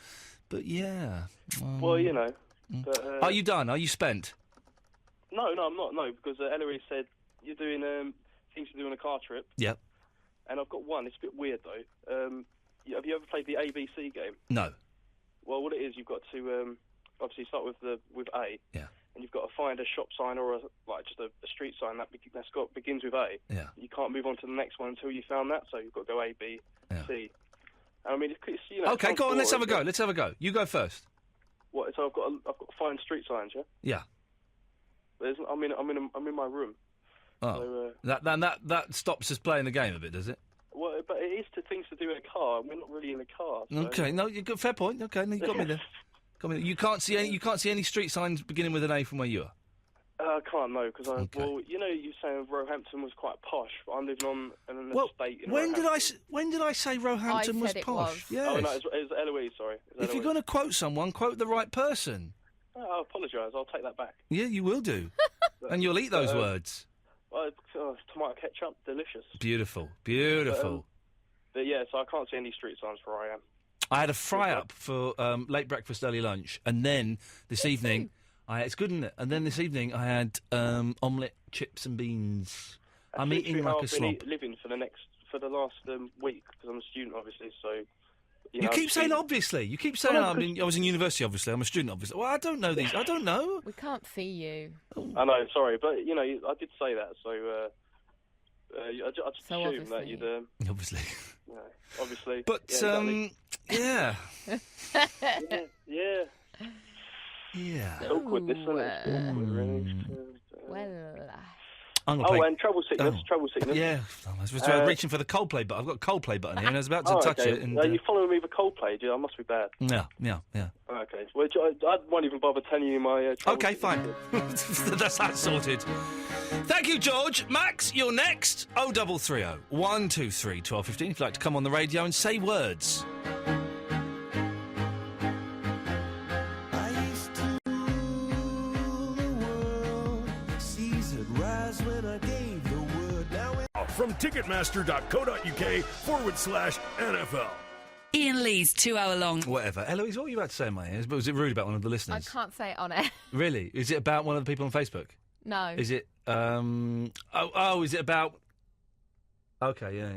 but yeah. Well, But, Are you done? Are you spent? No, I'm not. No, because Eloise said you're doing things to do on a car trip. Yep. And I've got one. It's a bit weird though. Have you ever played the ABC game? No. Well, what it is, you've got to obviously start with A. Yeah. And you've got to find a shop sign or just a street sign that's begins with A. Yeah. You can't move on to the next one until you found that. So you've got to go A, B, C. And I mean, it's Okay, go on. Let's have a go. Let's have a go. You go first. What? So I've got to find street signs, yeah. Yeah. I'm in my room. Oh. So, that stops us playing the game a bit, does it? Well, but it is to things to do in a car. and We're not really in a car. So. Okay. No, you got fair point. Okay, no, you got me there. You can't see any street signs beginning with an A from where you are. I can't know because well, you're saying Roehampton was quite posh, but I'm living on an estate in when Roehampton. when did I say Roehampton was posh? Yes. Oh no, it was Eloise. Sorry. If you're going to quote someone, quote the right person. Oh, I apologise. I'll take that back. Yeah, you will do, and you'll eat those words. Well, tomato ketchup, delicious. Beautiful. But yeah, so I can't see any street signs for where I am. I had a fry-up for late breakfast, early lunch, and then this evening... it's good, isn't it? And then this evening I had omelette, chips and beans. I'm eating like a slob. I've been living for the last week, because I'm a student, obviously, so... You keep saying obviously. You keep saying I was in university, obviously. I'm a student, obviously. Well, I don't know these. I don't know. We can't see you. I know, sorry, but, I did say that, so... I just assumed that you'd... Obviously. Obviously. But, yeah. Yeah. It's awkward, this, isn't it? It's awkward, really. Well... and trouble sickness. Yeah. I was reaching for the Coldplay button. I've got a Coldplay button here, and I was about to touch it. And, Are you following me with Coldplay? I must be bad. Yeah. Okay. Well, I won't even bother telling you my... Okay, fine. That's that sorted. Thank you, George. Max, you're next. 0330 123 1215 if you'd like to come on the radio and say words. From Ticketmaster.co.uk/NFL. Iain Lee's 2 hour long. Whatever. Eloise, what were you about to say in my ears? But was it rude about one of the I listeners? can't say it on air. Really? Is it about one of the people on Facebook? No. Is it, is it about... Okay, yeah.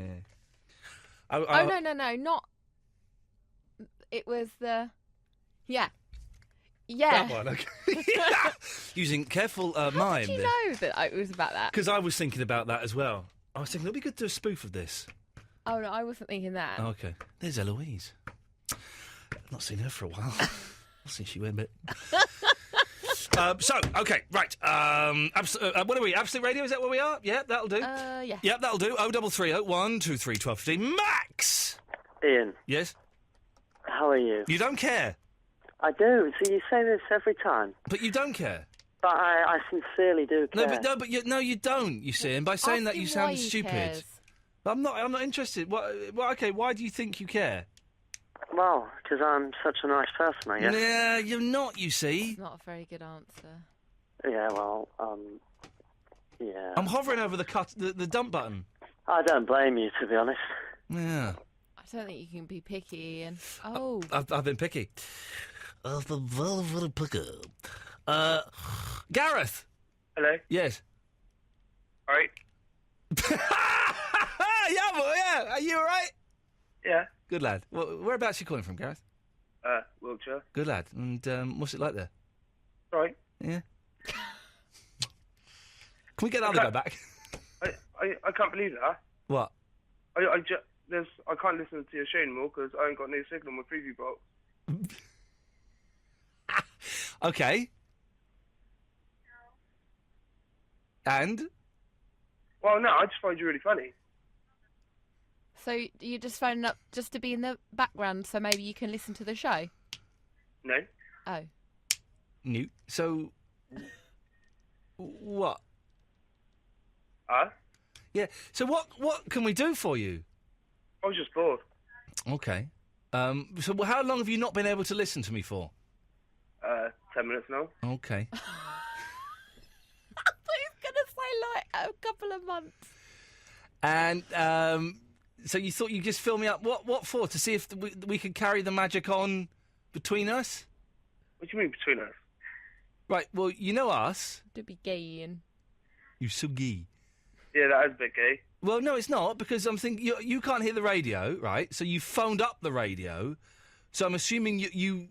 No, not... It was the... Yeah. That one, okay. Using careful mime. How did you know that it was about that? Because I was thinking about that as well. I was thinking, it'd be good to do a spoof of this. Oh, no, I wasn't thinking that. Oh, okay. There's Eloise. I've not seen her for a while. I've seen she went a bit. Okay, right. What are we? Absolute Radio, is that where we are? Yeah, that'll do. Yeah. Yeah, that'll do. 0330 123 1215. Max! Ian. Yes? How are you? You don't care? I do. So you say this every time. But you don't care? But I sincerely do care. No, you don't, you see. And by saying that, you sound stupid. Cares. I'm not interested. Okay, why do you think you care? Well, because I'm such a nice person, I guess. Yeah, you're not, you see. It's not a very good answer. Yeah, well, yeah. I'm hovering over the dump button. I don't blame you, to be honest. Yeah. I don't think you can be picky, Ian. Oh. I've been picky. I've been very, very picky. Gareth. Hello. Yes. All right. Yeah, boy, yeah. Are you all right? Yeah. Good lad. Whereabouts are you calling from, Gareth? Wiltshire. Good lad. And what's it like there? All right. Yeah. Can we get the other guy back? I can't believe that. What? I can't listen to your show anymore because I ain't got no signal on my preview box. Okay. And? Well, no, I just find you really funny. So you're just phoning up just to be in the background so maybe you can listen to the show? No. Oh. Newt. So, what? Yeah. So what can we do for you? I was just bored. Okay. So how long have you not been able to listen to me for? 10 minutes now. Okay. I thought he was going to say, like, a couple of months. And, so you thought you'd just fill me up. What for? To see if we could carry the magic on between us? What do you mean between us? Right, well, you know us. Don't be gay, Ian. You so gay. Yeah, that is a bit gay. Well, no, it's not, because I'm thinking you can't hear the radio, right? So you phoned up the radio. So I'm assuming you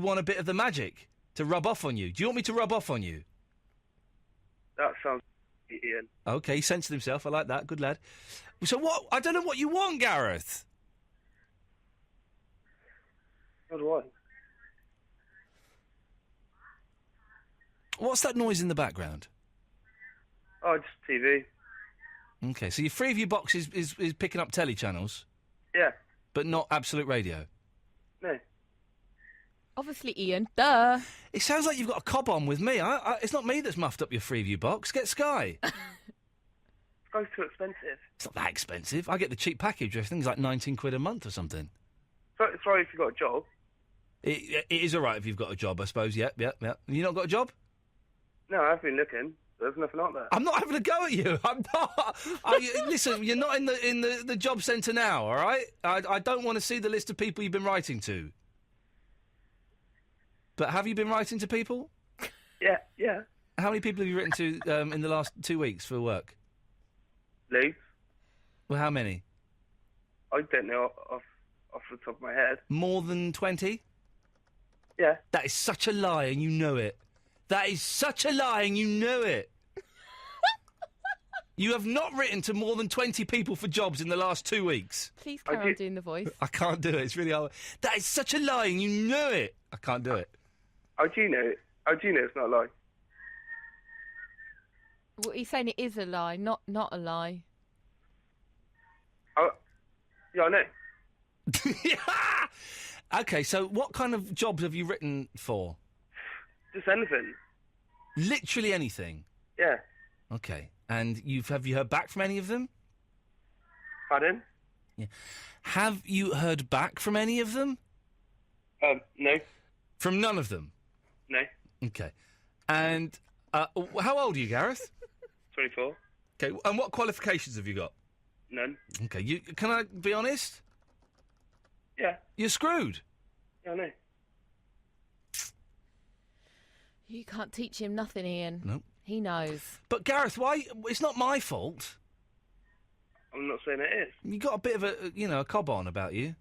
want a bit of the magic to rub off on you. Do you want me to rub off on you? That sounds Ian. Okay, he censored himself. I like that. Good lad. So what? I don't know what you want, Gareth. What do I? What's that noise in the background? Oh, just TV. Okay, so your Freeview box is picking up telly channels? Yeah. But not Absolute Radio? No. Obviously, Ian. Duh. It sounds like you've got a cob on with me. It's not me that's muffed up your Freeview box. Get Sky. Sky's too expensive. It's not that expensive. I get the cheap package. I think it's like 19 quid a month or something. So it's right if you've got a job. It is all right if you've got a job, I suppose. Yep. You not got a job? No, I've been looking. There's nothing out there. I'm not having a go at you. I'm not. Listen, you're not in the job centre now, all right? I don't want to see the list of people you've been writing to. But have you been writing to people? Yeah. How many people have you written to in the last 2 weeks for work? Lee? Well, how many? I don't know off the top of my head. More than 20? Yeah. That is such a lie, and you know it. That is such a lie, and you know it. You have not written to more than 20 people for jobs in the last 2 weeks. Please carry on doing the voice. I can't do it. It's really hard. That is such a lie, and you know it. I can't do it. How do you know it? How do you know it's not a lie? Well, he's saying it is a lie, not a lie. Oh, yeah, I know. Yeah! Okay, so what kind of jobs have you written for? Just anything. Literally anything? Yeah. Okay. And have you heard back from any of them? Pardon? Yeah. Have you heard back from any of them? No. From none of them? No. Okay. And how old are you, Gareth? 24. Okay. And what qualifications have you got? None. Okay. Can I be honest? Yeah. You're screwed. Yeah, I know. You can't teach him nothing, Ian. No. He knows. But Gareth, why? It's not my fault. I'm not saying it is. You got a bit of a cob on about you.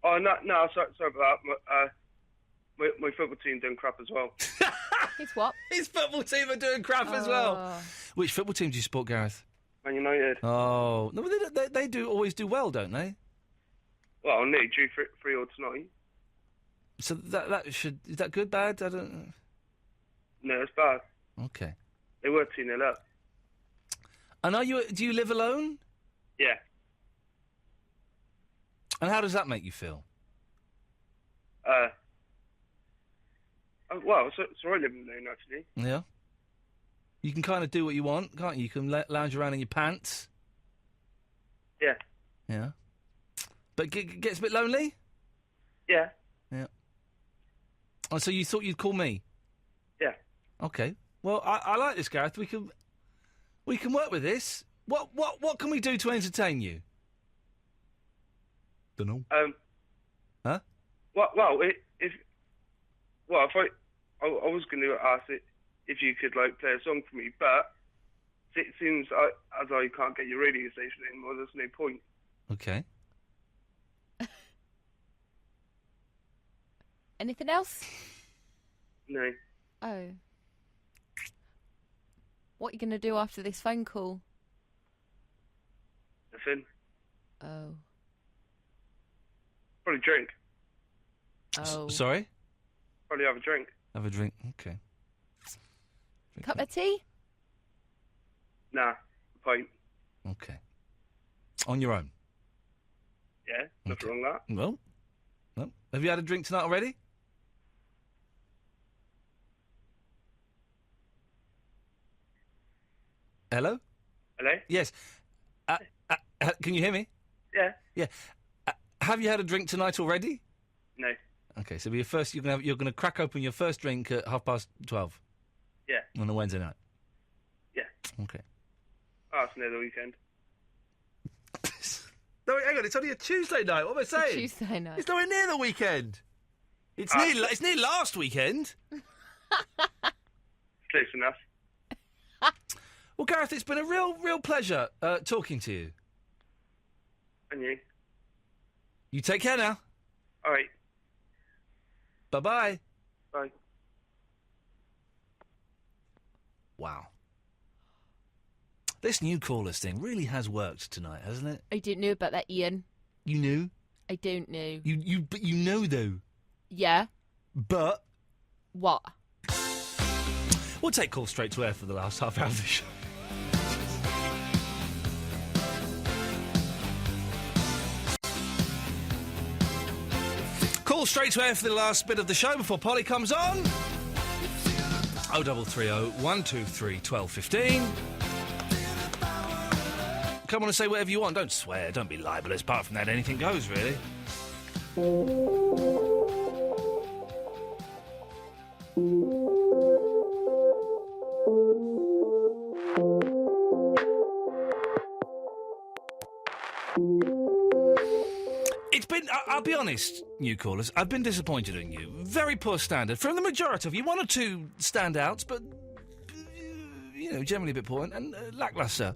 Oh no, sorry about that. My football team doing crap as well. His what? His football team are doing crap as well. Which football team do you support, Gareth? Man United. Oh, no, they do always do well, don't they? Well, I need you 3-3 tonight. So is that good, bad? I don't. No, it's bad. Okay. They were 2-0 up. And do you live alone? Yeah. And how does that make you feel? Well, it's all right living alone, actually. Yeah. You can kind of do what you want, can't you? You can lounge around in your pants. Yeah. Yeah. But gets a bit lonely? Yeah. Yeah. Oh, so you thought you'd call me? Yeah. Okay. Well, I like this, Gareth. We can work with this. What can we do to entertain you? Dunno. Huh? Well, if I was going to ask it if you could like play a song for me, but it seems as I can't get your radio station anymore, there's no point. Okay. Anything else? No. Oh. What are you going to do after this phone call? Nothing. Oh. Probably drink. Oh. Sorry? Probably have a drink. Have a drink. Okay. Cup of tea? Nah, a pint. Okay. On your own? Yeah, nothing wrong with that. No. No. Have you had a drink tonight already? Hello? Hello? Yes. Can you hear me? Yeah. Yeah. Have you had a drink tonight already? No. Okay, so you're gonna crack open your first drink at 12:30. Yeah. On a Wednesday night. Yeah. Okay. Oh, it's near the weekend. No, wait, hang on. It's only a Tuesday night. What am I saying? Tuesday night. It's nowhere near the weekend. It's near last weekend. Close enough. Well, Gareth, it's been a real pleasure talking to you. And you. You take care now. All right. Bye-bye. Bye. Wow. This new callers thing really has worked tonight, hasn't it? I didn't know about that, Ian. You knew? I don't know. But you know though. Yeah. But what? We'll take calls straight to air for the last half hour of the show. Call straight to air for the last bit of the show before Polly comes on. 0330 123 1215. Come on and say whatever you want. Don't swear. Don't be libelous. Apart from that, anything goes, really. It's been, I'll be honest, new callers, I've been disappointed in you. Very poor standard. From the majority of you, one or two standouts, but, generally a bit poor and lacklustre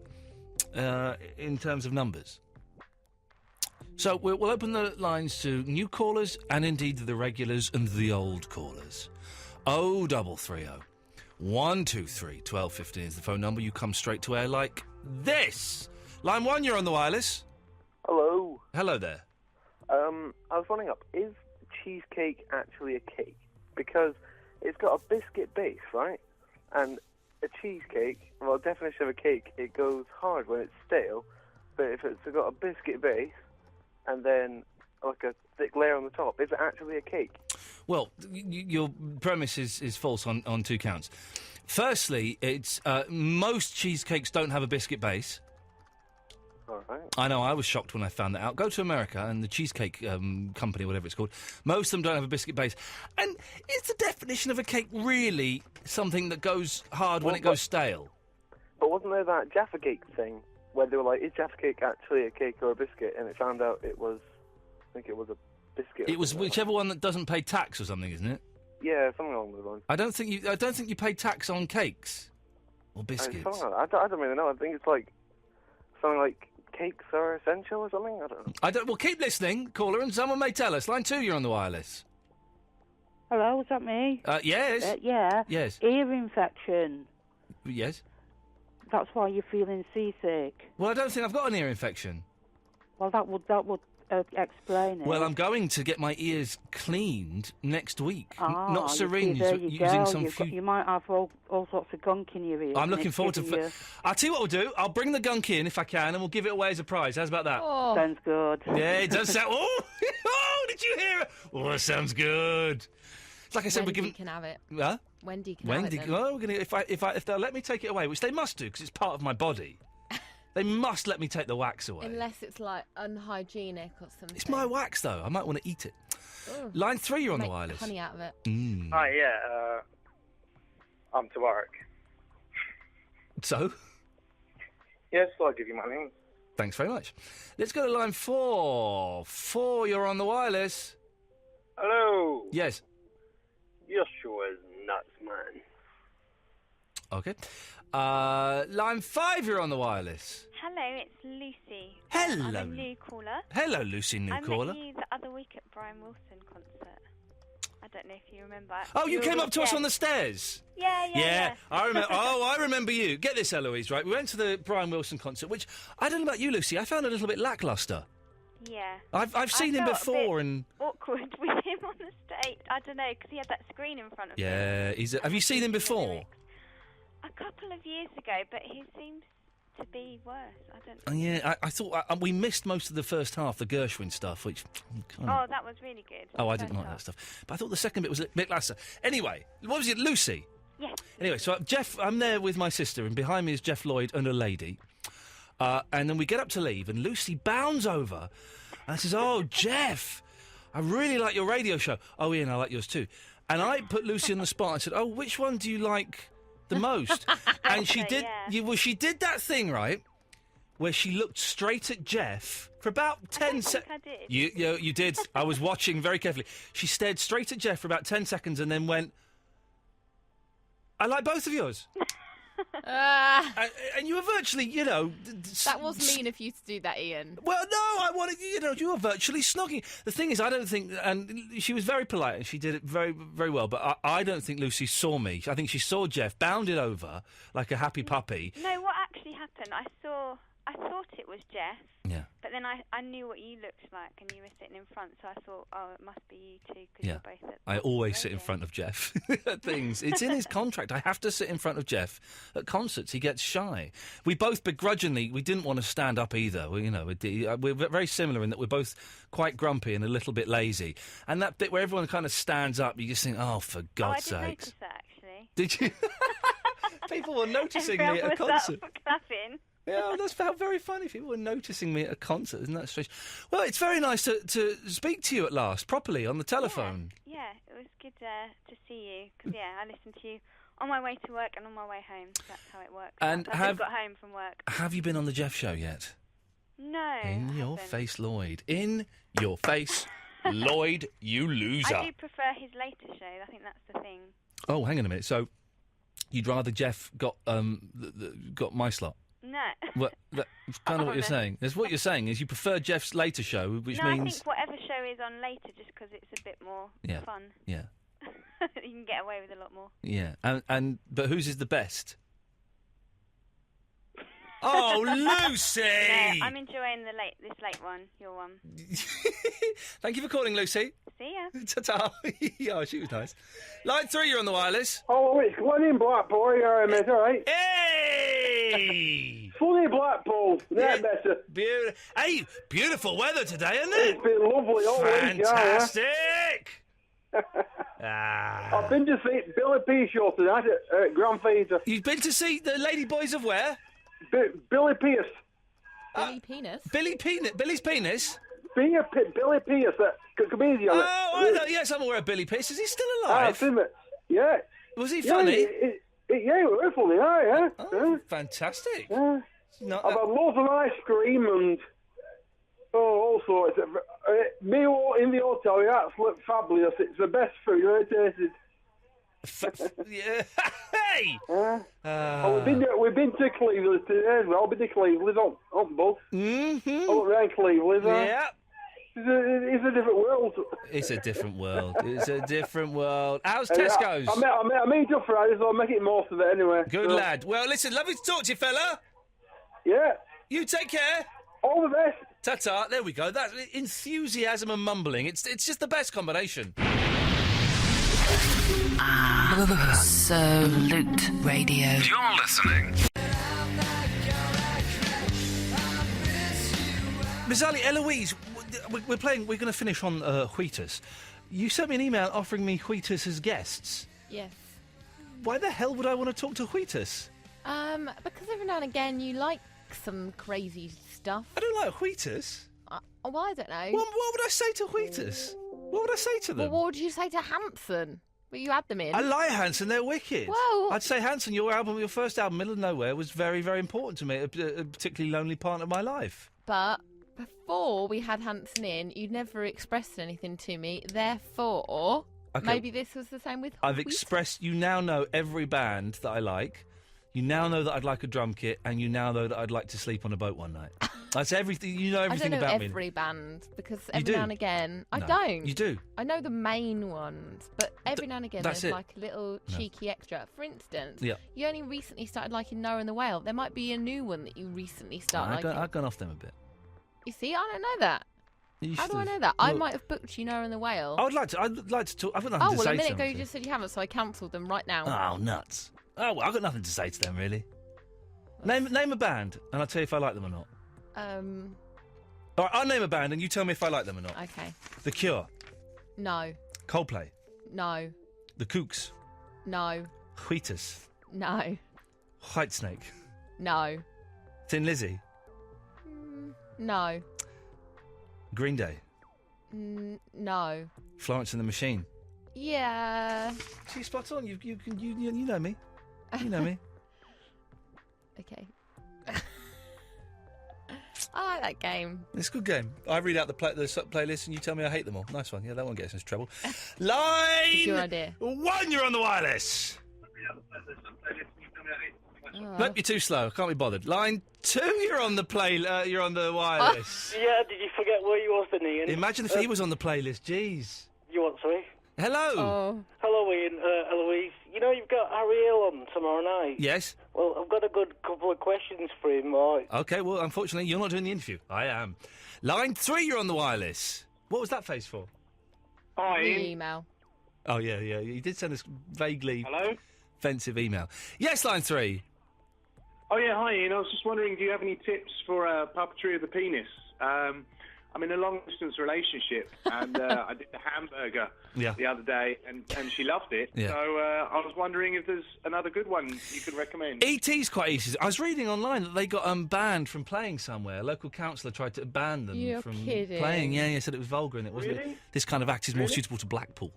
in terms of numbers. So we'll open the lines to new callers and indeed the regulars and the old callers. 0330 123 1215 is the phone number. You come straight to air like this. Line 1, you're on the wireless. Hello. Hello there. I was wondering is cheesecake actually a cake? Because it's got a biscuit base, right? And a cheesecake, well, definition of a cake, it goes hard when it's stale, but if it's got a biscuit base and then like a thick layer on the top, is it actually a cake? Well, your premise is false on two counts. Firstly, it's most cheesecakes don't have a biscuit base. All right. I know, I was shocked when I found that out. Go to America and the Cheesecake Company, whatever it's called, most of them don't have a biscuit base. And is the definition of a cake really something that goes hard when it goes stale? But wasn't there that Jaffa Cake thing where they were like, is Jaffa Cake actually a cake or a biscuit? And it found out it was, I think it was a biscuit. It was whichever one that doesn't pay tax or something, isn't it? Yeah, something along those lines. I don't think you pay tax on cakes or biscuits. Something like that. I don't really know. I think it's like something like cakes are essential or something. I don't know. Well, keep listening, caller, and someone may tell us. Line 2, you're on the wireless. Hello, is that me? Yes. Yeah. Yes. Ear infection. Yes. That's why you're feeling seasick. Well, I don't think I've got an ear infection. Well, that would explain it. Well, I'm going to get my ears cleaned next week. Not you syringe, see, there you using go. some You might have all sorts of gunk in your ears. I'm looking forward to... I'll tell you what we'll do. I'll bring the gunk in, if I can, and we'll give it away as a prize. How's about that? Oh. Sounds good. Yeah, it does sound... Oh, did you hear it? Oh, that sounds good. It's like I said, we're giving... Wendy can have it. Huh? Wendy can have it then. Oh, we're gonna, if they'll let me take it away, which they must do, because it's part of my body. They must let me take the wax away. Unless it's like unhygienic or something. It's my wax, though. I might want to eat it. Ugh. Line 3, you're on the Make wireless. honey out of it. Hi, I'm Tabarak. So? Yes, I'll give you my name. Thanks very much. Let's go to line 4. 4, you're on the wireless. Hello. Yes. Your show is nuts, man. Okay. Line 5, you're on the wireless. Hello, it's Lucy. Hello. I'm a new caller. Hello, Lucy, new caller. I met you the other week at Brian Wilson concert. I don't know if you remember. Oh, you came up to us on the stairs? Yeah. I remember. I remember you. Get this, Eloise, right? We went to the Brian Wilson concert, which, I don't know about you, Lucy, I found a little bit lacklustre. Yeah. I've seen him before and... awkward with him on the stage. I don't know, because he had that screen in front of him. Yeah, have you seen him before? A couple of years ago, but he seems to be worse. I don't know. Yeah, I thought we missed most of the first half, the Gershwin stuff, which... Oh, that was really good. Oh, I didn't like that stuff. But I thought the second bit was a bit lacklustre. Anyway, what was it, Lucy? Yes. Anyway, so Jeff, I'm there with my sister, and behind me is Jeff Lloyd and a lady. And then we get up to leave, and Lucy bounds over and says, "Oh, Jeff, I really like your radio show. Oh, Ian, I like yours too." And I put Lucy on the spot. I said, "Oh, which one do you like the most?" And she did. Yeah. She did that thing, right, where she looked straight at Jeff for about 10 seconds. I did. You did. I was watching very carefully. She stared straight at Jeff for about 10 seconds and then went, "I like both of yours." And you were virtually, That was mean of you to do that, Ian. Well, no, I wanted, you were virtually snogging. The thing is, I don't think, and she was very polite and she did it very, very well, but I don't think Lucy saw me. I think she saw Jeff, bounded over like a happy puppy. No, what actually happened, I thought it was Jeff. Yeah. But then I knew what you looked like and you were sitting in front, so I thought, oh, it must be you two, because Yeah. you're both at I always sit in front of Jeff at things. It's in his contract. I have to sit in front of Jeff at concerts. He gets shy. We both begrudgingly, we didn't want to stand up either. We're very similar in that we're both quite grumpy and a little bit lazy. And that bit where everyone kind of stands up, you just think, oh, for God's I did sakes. notice that, actually. Did you? People were noticing me Everyone at a was concert. up clapping. Yeah, that's felt very funny. People were noticing me at a concert. Isn't that strange? Well, it's very nice to speak to you at last, properly, on the telephone. Yeah, it was good to see you, because, I listened to you on my way to work and on my way home. That's how it works. And I just got home from work. Have you been on the Jeff Show yet? No, In I your haven't. face, Lloyd. In your face, Lloyd, you loser. I do prefer his later show. I think that's the thing. Oh, hang on a minute. So, you'd rather Jeff got got my slot? No. Well, that's kind of what you're no. saying. That's what you're saying is you prefer Jeff's later show, which no, means... I think whatever show is on later, just because it's a bit more fun. Yeah. You can get away with a lot more. Yeah. But whose is the best? Oh, Lucy! No, I'm enjoying this late one, your one. Thank you for calling, Lucy. See ya. Ta-ta. Oh, she was nice. Line 3, you're on the wireless. Oh, it's Glenn in Blackpool. Mate, all right? Hey! Sunny Blackpool. They're better. Hey, beautiful weather today, isn't it? It's been lovely all week. Fantastic! I've been to see Billy P show tonight at Grand Theatre. You've been to see the Lady Boys of where? Billy Pierce. Billy Penis? Billy's penis? Billy Pierce, that comedian. Oh, I know. Yes, I'm aware of Billy Pierce. Is he still alive? I've seen it. Yeah. Was he funny? Yeah, he was funny, yeah. Oh, fantastic. Yeah. Not I've had loads of ice cream and all sorts. Meal in the hotel, yeah, it's fabulous. It's the best food I've ever tasted. Yeah. Hey! We've been to Cleveland today as well. We've been to Cleveland on bus. Mm-hmm. Up around Cleveland. Yeah. It's a different world. It's a different world. It's a different world. How's Tesco's? I made up Friday, so I'll make it most of it anyway. Good lad. Well, listen, lovely to talk to you, fella. Yeah. You take care. All the best. Ta-ta. There we go. That's enthusiasm and mumbling. It's just the best combination. Absolute Radio. You're listening. Bizarrely, Eloise, we're going to finish on Wheatus. You sent me an email offering me Wheatus as guests. Yes. Why the hell would I want to talk to Wheatus? Because every now and again you like some crazy stuff. I don't like Wheatus. Well, I don't know. What would I say to Wheatus? What would I say to them? Well, what would you say to Hanson? Well, you had them in. I like Hanson, they're wicked. Well... I'd say, Hanson, your first album, Middle of Nowhere, was very, very important to me, a particularly lonely part of my life. But before we had Hanson in, you'd never expressed anything to me, therefore, maybe this was the same with I've expressed, you now know every band that I like, you now know that I'd like a drum kit, and you now know that I'd like to sleep on a boat one night. That's everything, you know everything about me. I don't know every band, because every now and again, I No, don't. you do. I know the main ones, but every now and again that's there's it. like a little cheeky extra. For instance, Yeah. you only recently started liking Noah and the Whale. There might be a new one that you recently started liking. I've gone off them a bit. You see, I don't know that. You How should do I have. know that? I Well, might have booked you Noah and the Whale. I'd like to talk. I've got nothing Oh, to well, say a minute to ago them. you just said you haven't, so I cancelled them right now. Oh, nuts. Oh, well, I've got nothing to say to them, really. Name a band, and I'll tell you if I like them or not. All right, I'll name a band, and you tell me if I like them or not. Okay. The Cure. No. Coldplay. No. The Kooks. No. Wheatus. No. Whitesnake. No. Thin Lizzy. No. Green Day. No. Florence and the Machine. Yeah. See, spot on. You know me. You know me. Okay. I like that game. It's a good game. I read out the playlist and you tell me I hate them all. Nice one. Yeah, that won't get us into trouble. Line It's your idea. 1, you're on the wireless. Nope, you're too slow. I can't be bothered. Line 2, you're on the you're on the wireless. Yeah, did you forget where you was then, Ian? Imagine if he was on the playlist. Jeez. You want, sorry? Hello. Oh. Hello, Ian, Eloise. You know you've got Ariel on tomorrow night. Yes. Well, I've got a good couple of questions for him, right? Okay, well, unfortunately, you're not doing the interview. I am. Line 3, you're on the wireless. What was that face for? Hi, Ian. Email. Oh, yeah. You did send us vaguely Hello? offensive email. Yes, line 3. Oh, yeah, hi, Ian. I was just wondering, do you have any tips for puppetry of the penis? I'm in a long-distance relationship, and I did the hamburger the other day, and she loved it. Yeah. So I was wondering if there's another good one you could recommend. E.T.'s quite easy. I was reading online that they got banned from playing somewhere. A local councillor tried to ban them You're from kidding. playing. Yeah, said it was vulgar and it wasn't. Really? This kind of act is more Really? suitable to Blackpool.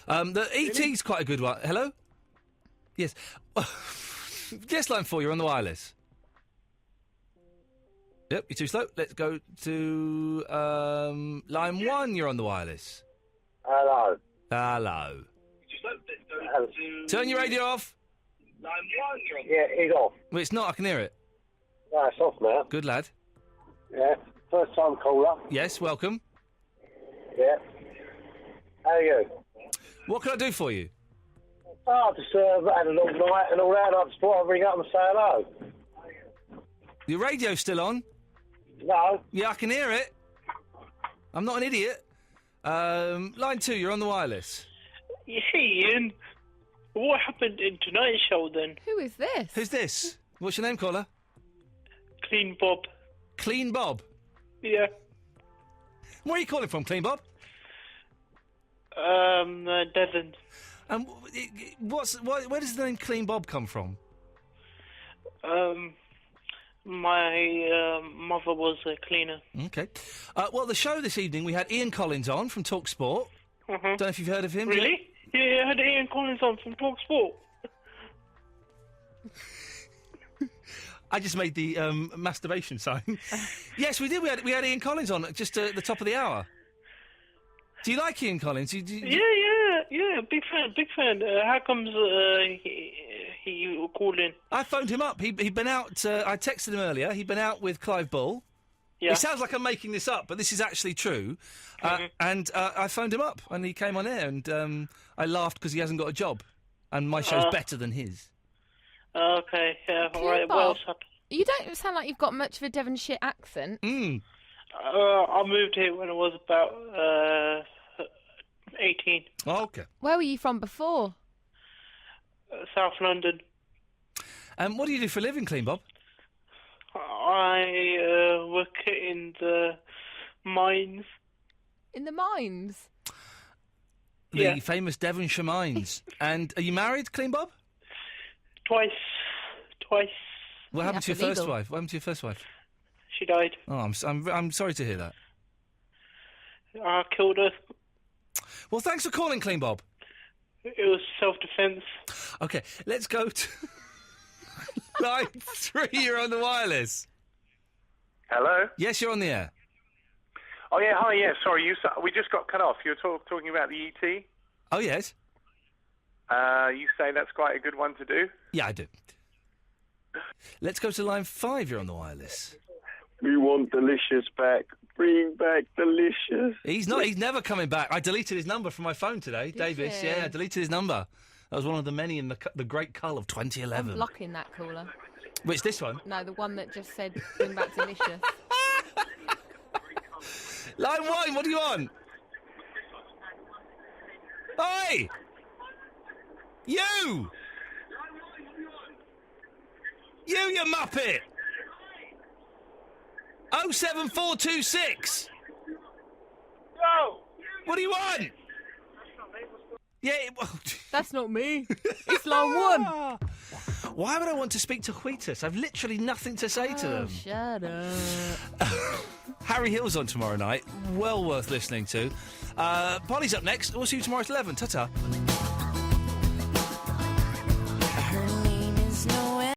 The E.T.'s quite a good one. Hello? Yes. Yes, line 4, you're on the wireless. Yep, you're too slow. Let's go to line 1, you're on the wireless. Hello. Hello. Hello. Turn your radio off. Yeah, it's off. Well, it's not, I can hear it. No, it's off now. Good lad. Yeah, first time caller. Yes, welcome. Yeah. How are you? What can I do for you? Oh, I just had a long night and all that. I just thought I'd ring up and say hello. Your radio's still on? No. Yeah, I can hear it. I'm not an idiot. Line 2, you're on the wireless. You see, Ian, what happened in tonight's show then? Who is this? Who's this? What's your name, caller? Clean Bob. Clean Bob? Yeah. Where are you calling from, Clean Bob? Devon. And where does the name Clean Bob come from? My mother was a cleaner. Okay. Well, the show this evening, we had Ian Collins on from Talk Sport. Don't know if you've heard of him. Really? Yeah, I had Ian Collins on from Talk Sport. I just made the masturbation sign. Yes, we did. We had Ian Collins on just at the top of the hour. Do you like Ian Collins? Yeah, big fan. How comes he called in? I phoned him up. He'd been out. I texted him earlier. He'd been out with Clive Bull. Yeah. It sounds like I'm making this up, but this is actually true. And I phoned him up, and he came on air, and I laughed because he hasn't got a job, and my show's better than his. Okay, yeah, all right. Bob, What else happened? You don't sound like you've got much of a Devonshire accent. I moved here when I was about 18. Oh, okay. Where were you from before? South London. And what do you do for a living, Clean Bob? I work in the mines. In the mines? The famous Devonshire mines. And are you married, Clean Bob? Twice. What happened to your that's first illegal. wife? What happened to your first wife? She died. Oh, I'm sorry to hear that. I killed her. Well, thanks for calling, Clean Bob. It was self-defence. Okay, let's go to line 3. You're on the wireless. Hello? Yes, you're on the air. Oh, yeah, hi, yeah, sorry, we just got cut off. You were talking about the ET? Oh, yes. You say that's quite a good one to do? Yeah, I do. Let's go to line 5. You're on the wireless. We want Delicious back. Bring back Delicious. He's never coming back. I deleted his number from my phone today, Davis. you? Yeah, I deleted his number. That was one of the many in the great cull of 2011. I'm blocking that caller. Which, this one? No, the one that just said bring back Delicious. Line 1, what do you want? Oi! You! You muppet! 07426! No! What do you want? Yeah, That's not me. It's line 1. Why would I want to speak to Wheatus? I've literally nothing to say to them. Shut up. Harry Hill's on tomorrow night. Well worth listening to. Polly's up next. We'll see you tomorrow at 11. Ta-ta.